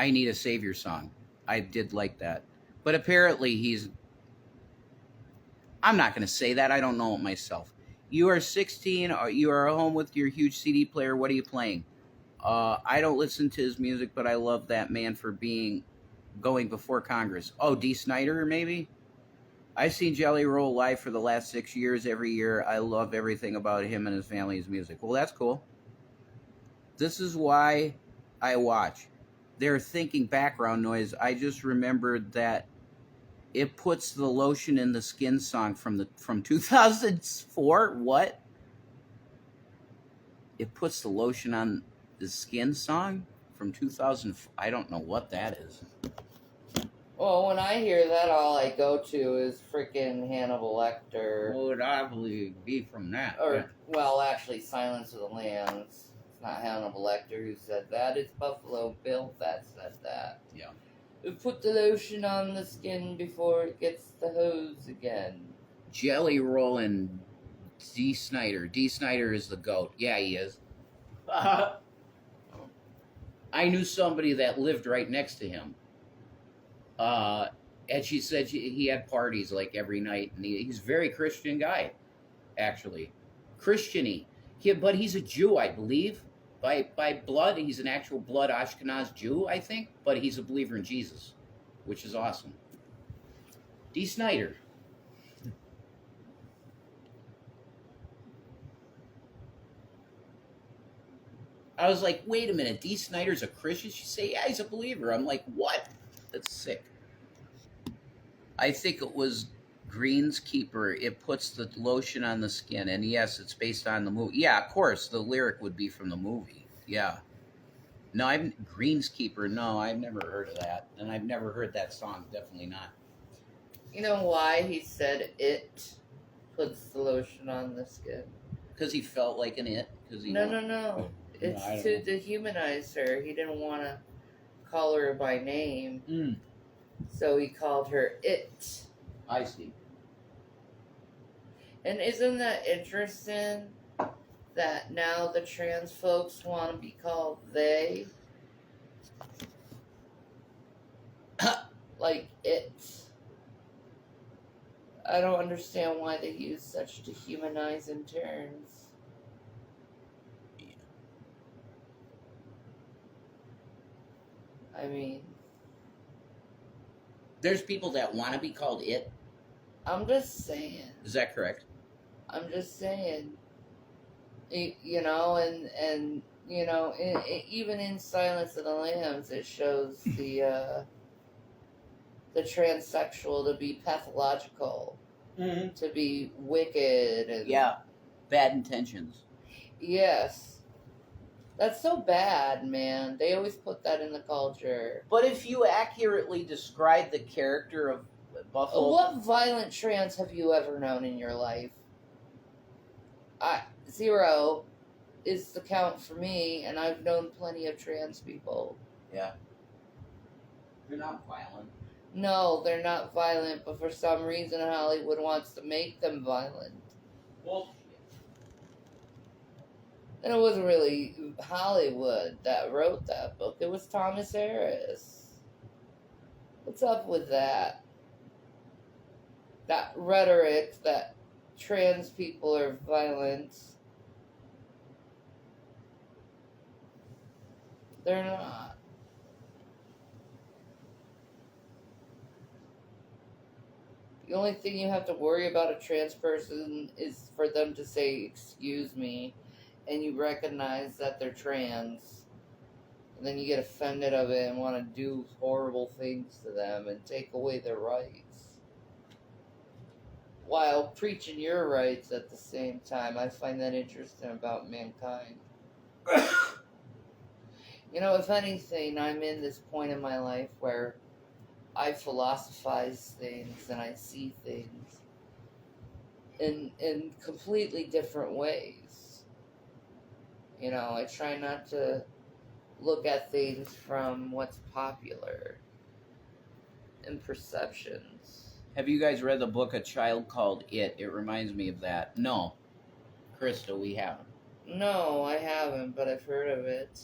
Need a Savior song. I did like that. But apparently he's... I'm not going to say that. I don't know it myself. You are 16. You are home with your huge CD player. What are you playing? I don't listen to his music, but I love that man for going before Congress. Oh, D. Snyder, maybe? I've seen Jelly Roll live for the last 6 years. Every year, I love everything about him and his family's music. Well, that's cool. This is why I watch. They're thinking background noise. I just remembered that it puts the lotion in the skin song from 2004. What? It puts the lotion on the skin song from 2000. I don't know what that is. Well, when I hear that, all I go to is freaking Hannibal Lecter. What would obviously be from that? Or, Yeah. well, actually, Silence of the Lambs. It's not Hannibal Lecter who said that. It's Buffalo Bill that said that. Yeah. We put the lotion on the skin before it gets the hose again. Jelly Roll and D. Snyder. D. Snyder is the GOAT. Yeah, he is. I knew somebody that lived right next to him. And she said he had parties like every night. And he's a very Christian guy, actually. Christian-y. But he's a Jew, I believe. By blood, he's an actual blood Ashkenaz Jew, I think. But he's a believer in Jesus, which is awesome. D. Snyder. I was like, wait a minute, D. Snyder's a Christian? She said, yeah, he's a believer. I'm like, what? That's sick. I think it was Greenskeeper. It puts the lotion on the skin. And yes, it's based on the movie. Yeah, of course, the lyric would be from the movie. Yeah. No, Greenskeeper. No, I've never heard of that. And I've never heard that song. Definitely not. You know why he said it puts the lotion on the skin? Because he felt like an it. No. It's to dehumanize her. He didn't want to call her by name. So he called her it. I see. And isn't that interesting that now the trans folks want to be called they? Like it. I don't understand why they use such dehumanizing terms. I mean, there's people that want to be called it. I'm just saying. Is that correct? I'm just saying. You know, and you know, even in Silence of the Lambs, it shows the transsexual to be pathological, to be wicked, and bad intentions. Yes. That's so bad, man. They always put that in the culture. But if you accurately describe the character of Buffalo... What violent trans have you ever known in your life? 0 is the count for me, and I've known plenty of trans people. Yeah. They're not violent. No, they're not violent, but for some reason Hollywood wants to make them violent. Well, And it wasn't really Hollywood that wrote that book. It was Thomas Harris. What's up with that? That rhetoric that trans people are violent. They're not. The only thing you have to worry about a trans person is for them to say, "Excuse me," and you recognize that they're trans. And then you get offended of it and want to do horrible things to them and take away their rights. While preaching your rights at the same time. I find that interesting about mankind. If anything, I'm in this point in my life where I philosophize things and I see things in completely different ways. I try not to look at things from what's popular and perceptions. Have you guys read the book A Child Called It? It reminds me of that. No. Krista, we haven't. No, I haven't, but I've heard of it.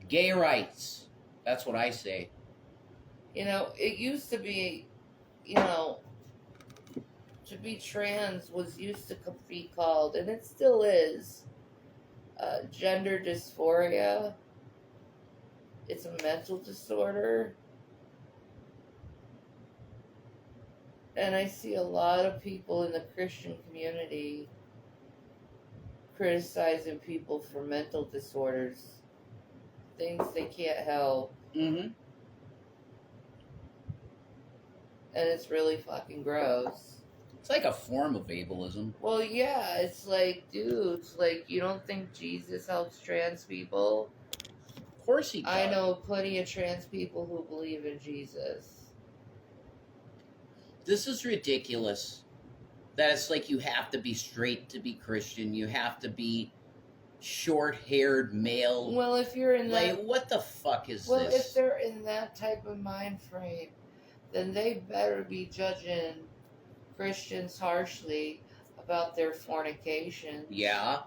Gay rights. That's what I say. It used to be, to be trans was used to be called, and it still is, gender dysphoria. It's a mental disorder. And I see a lot of people in the Christian community criticizing people for mental disorders, things they can't help. Mm-hmm. And it's really fucking gross. It's like a form of ableism. Well, yeah, it's like, dude, you don't think Jesus helps trans people? Of course he does. I know plenty of trans people who believe in Jesus. This is ridiculous. That it's like you have to be straight to be Christian. You have to be short-haired male. Well, if you're in that... Like, what the fuck is this? Well, if they're in that type of mind frame, then they better be judging Christians harshly about their fornication. Yeah.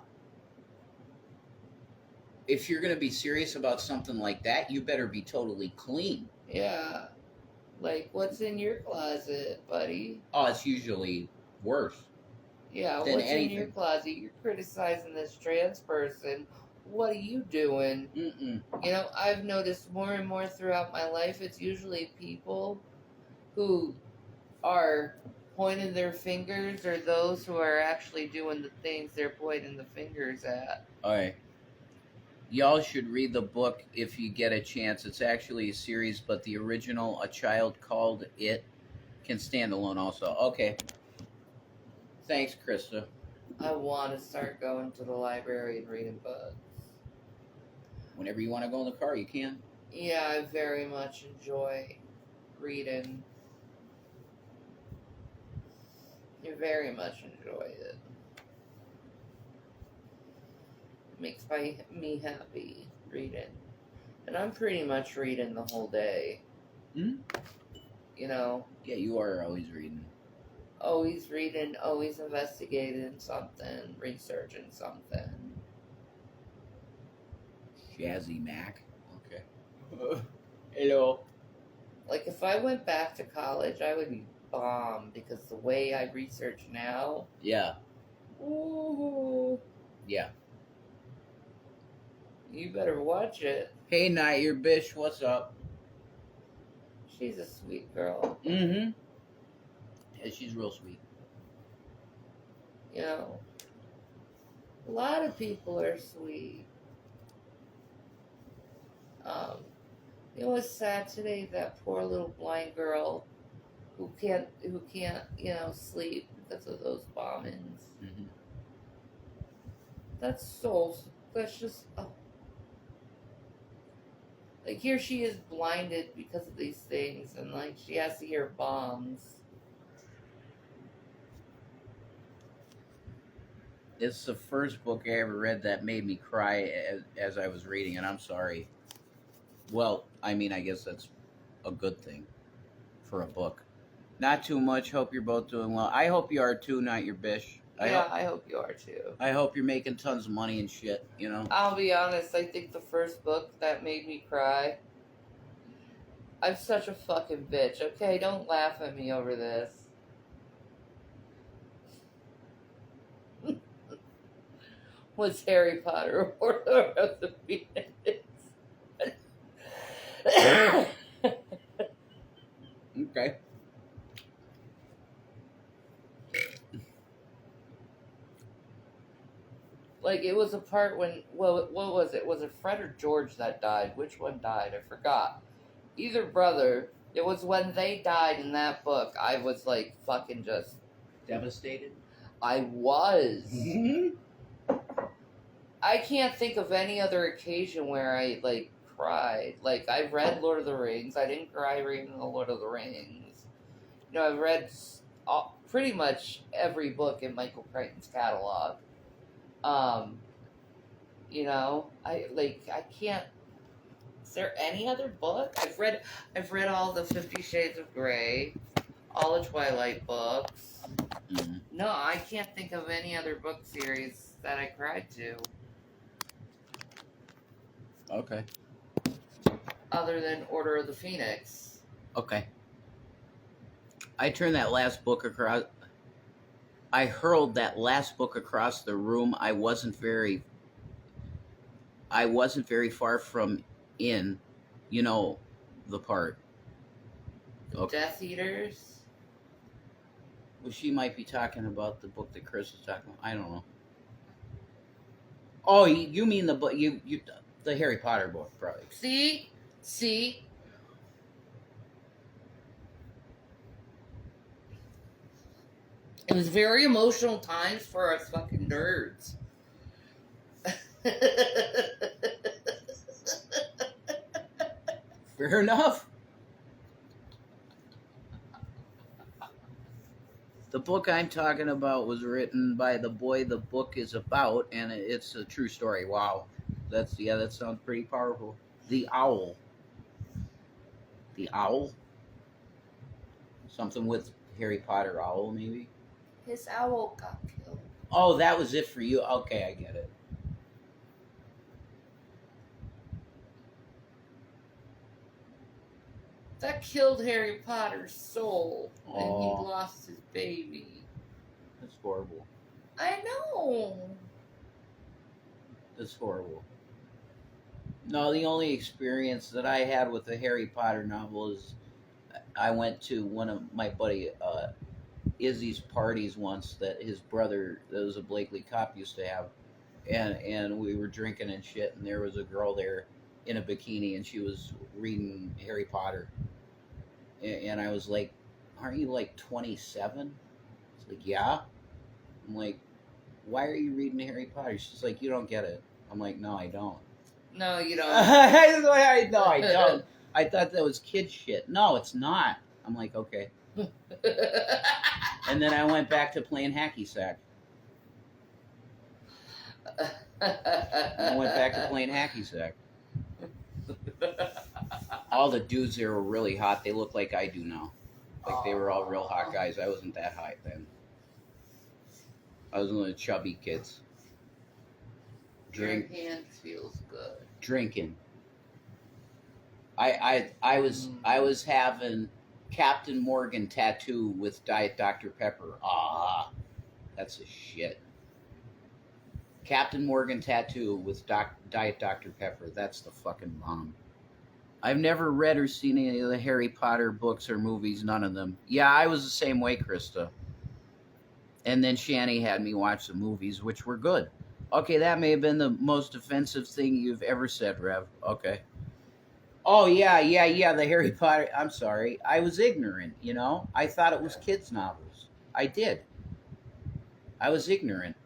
If you're going to be serious about something like that, you better be totally clean. Yeah. Like, what's in your closet, buddy? Oh, it's usually worse. Yeah, what's in your closet? You're criticizing this trans person. What are you doing? Mm-mm. I've noticed more and more throughout my life, it's usually people who are pointing their fingers or those who are actually doing the things they're pointing the fingers at. All right. Y'all should read the book if you get a chance. It's actually a series, but the original, A Child Called It, can stand alone also. Okay. Thanks, Krista. I want to start going to the library and reading books. Whenever you want to go in the car, you can. Yeah, I very much enjoy reading. I very much enjoy it. It makes me happy reading. And I'm pretty much reading the whole day. Hmm? Yeah, you are always reading. Always reading, always investigating something, researching something. Jazzy Mac. Okay. Hello. Like, if I went back to college, I would be bombed because the way I research now. Yeah. Ooh. Yeah. You better watch it. Hey, Night, your bitch, what's up? She's a sweet girl. Mm-hmm. Yeah, she's real sweet. A lot of people are sweet. What's sad today? That poor little blind girl who can't, sleep because of those bombings. Mm-hmm. That's just, like, here she is blinded because of these things, and, like, she has to hear bombs. It's the first book I ever read that made me cry as I was reading it. I'm sorry. Well, I mean, I guess that's a good thing for a book. Not too much. Hope you're both doing well. I hope you are too, not your bish. I hope you are too. I hope you're making tons of money and shit, you know? I'll be honest, I think the first book that made me cry. I'm such a fucking bitch, okay? Don't laugh at me over this. Was Harry Potter Order of the Phoenix. Okay. Like, it was a part when, well, what was it? Was it Fred or George that died? Which one died? I forgot. Either brother. It was when they died in that book. I was like fucking just. Devastated? I was. I can't think of any other occasion where I, like, cried. Like, I've read Lord of the Rings. I didn't cry reading the Lord of the Rings. You know, I've read pretty much every book in Michael Crichton's catalog. You know, I can't. Is there any other book? I've read all the 50 Shades of Grey, all the Twilight books. Mm. No, I can't think of any other book series that I cried to. Okay. Other than Order of the Phoenix. Okay. I turned that last book across. I hurled that last book across the room. I wasn't very far from in, you know, the part. The Okay. Death Eaters. Well, she might be talking about the book that Chris is talking about. I don't know. Oh, you mean the book? You the Harry Potter book, probably. See. It was very emotional times for us fucking nerds. Fair enough. The book I'm talking about was written by the boy the book is about, and it's a true story. Wow. That sounds pretty powerful. The Owl. The Owl? Something with Harry Potter owl, maybe? His owl got killed. Oh, that was it for you? Okay, I get it. That killed Harry Potter's soul, and he Oh. lost his baby. That's horrible. I know. That's horrible. No, the only experience that I had with the Harry Potter novel is I went to one of my buddy Izzy's parties once that his brother, that was a Blakely cop, used to have, and we were drinking and shit, and there was a girl there in a bikini, and she was reading Harry Potter, and I was like, "Aren't you like 27?" It's like, "Yeah." I'm like, "Why are you reading Harry Potter?" She's like, "You don't get it." I'm like, "No, I don't." No, you don't. No, I don't. I thought that was kid shit. No, it's not. I'm like, okay. And then I went back to playing hacky sack. All the dudes there were really hot. They look like I do now. Like they were all real hot guys. I wasn't that high then. I was one of the chubby kids. Your hand feels good. Drinking. I was having Captain Morgan tattoo with Diet Dr. Pepper. Ah, that's a shit. Captain Morgan tattoo with Diet Dr. Pepper. That's the fucking bomb. I've never read or seen any of the Harry Potter books or movies. None of them. Yeah, I was the same way, Krista. And then Shanny had me watch the movies, which were good. Okay, that may have been the most offensive thing you've ever said, Rev. Okay. Oh, yeah, the Harry Potter. I'm sorry. I was ignorant, you know? I thought it was kids' novels. I did. I was ignorant.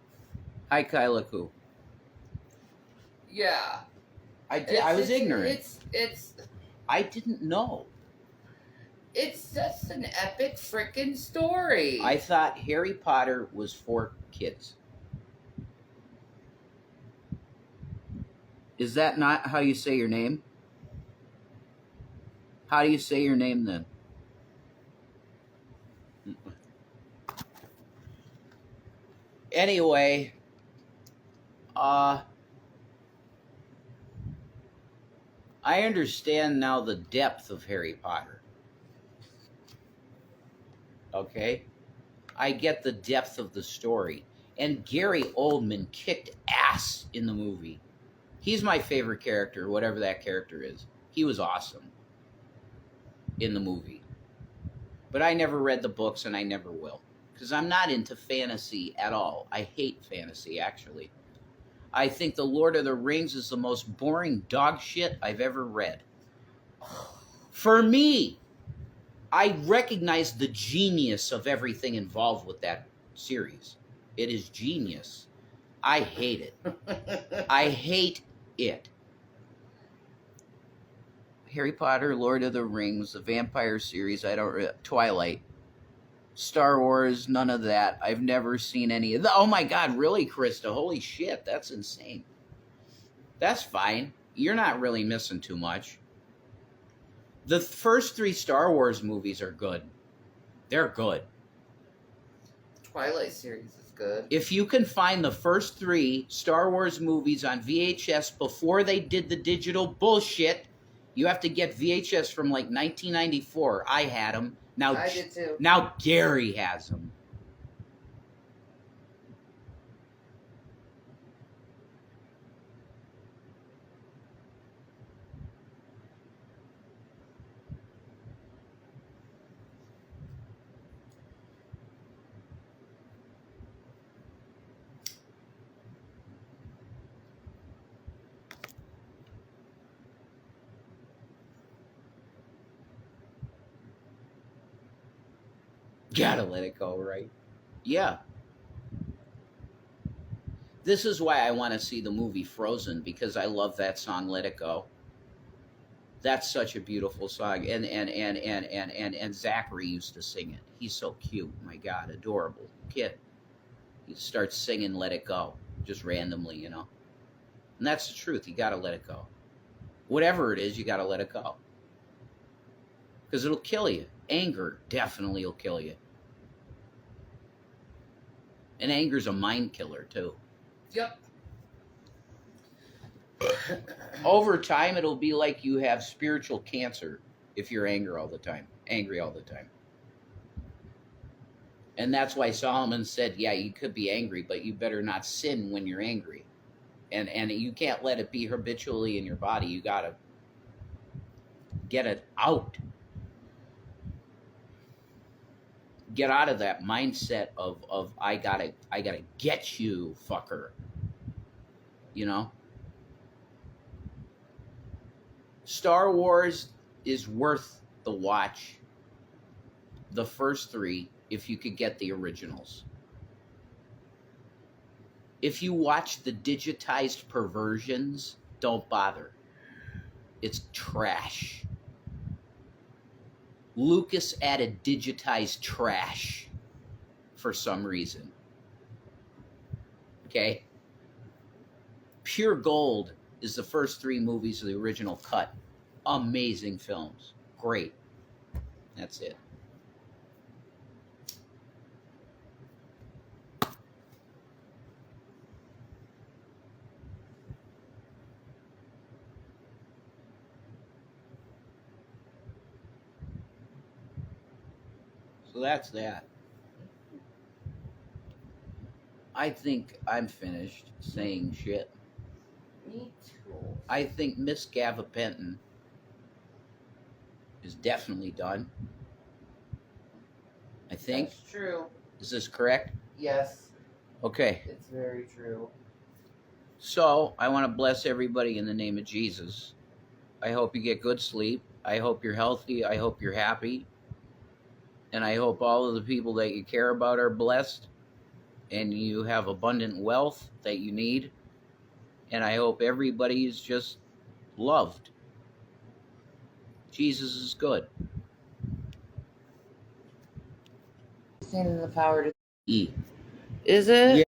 Hi, Kyla Koo. Yeah. I was ignorant. It's. I didn't know. It's just an epic freaking story. I thought Harry Potter was for kids. Is that not how you say your name? How do you say your name then? Anyway, I understand now the depth of Harry Potter. Okay? I get the depth of the story. And Gary Oldman kicked ass in the movie. He's my favorite character, whatever that character is. He was awesome in the movie. But I never read the books, and I never will. Because I'm not into fantasy at all. I hate fantasy, actually. I think The Lord of the Rings is the most boring dog shit I've ever read. For me, I recognize the genius of everything involved with that series. It is genius. I hate it. I hate it. Harry Potter, Lord of the Rings, the vampire series, Twilight, Star Wars, none of that. I've never seen any of that. Oh my God, really, Krista? Holy shit, that's insane. That's fine. You're not really missing too much. The first 3 Star Wars movies are good. They're good. Twilight series is good. If you can find the first 3 Star Wars movies on VHS before they did the digital bullshit, you have to get VHS from like 1994. I had them. Now, I did too. Now Gary has them. Gotta let it go, right? Yeah. This is why I want to see the movie Frozen, because I love that song, Let It Go. That's such a beautiful song. And Zachary used to sing it. He's so cute. My God, adorable kid. He starts singing Let It Go, just randomly, you know. And that's the truth. You got to let it go. Whatever it is, you got to let it go. Because it'll kill you. Anger definitely will kill you. And anger's a mind killer, too. Yep. Over time, it'll be like you have spiritual cancer if you're angry all the time. And that's why Solomon said, yeah, you could be angry, but you better not sin when you're angry. And you can't let it be habitually in your body. You got to get it out. Get out of that mindset of I gotta get you, fucker. You know? Star Wars is worth the watch. The first 3, if you could get the originals. If you watch the digitized perversions, don't bother. It's trash. Lucas added digitized trash for some reason. Okay? Pure Gold is the first 3 movies of the original cut. Amazing films. Great. That's it. So that's that. I think I'm finished saying shit. Me too. I think Miss Gabapentin is definitely done. I think. That's true. Is this correct? Yes. Okay. It's very true. So, I want to bless everybody in the name of Jesus. I hope you get good sleep. I hope you're healthy. I hope you're happy. And I hope all of the people that you care about are blessed. And you have abundant wealth that you need. And I hope everybody is just loved. Jesus is good. Standing in the power to E. Is it? Yeah.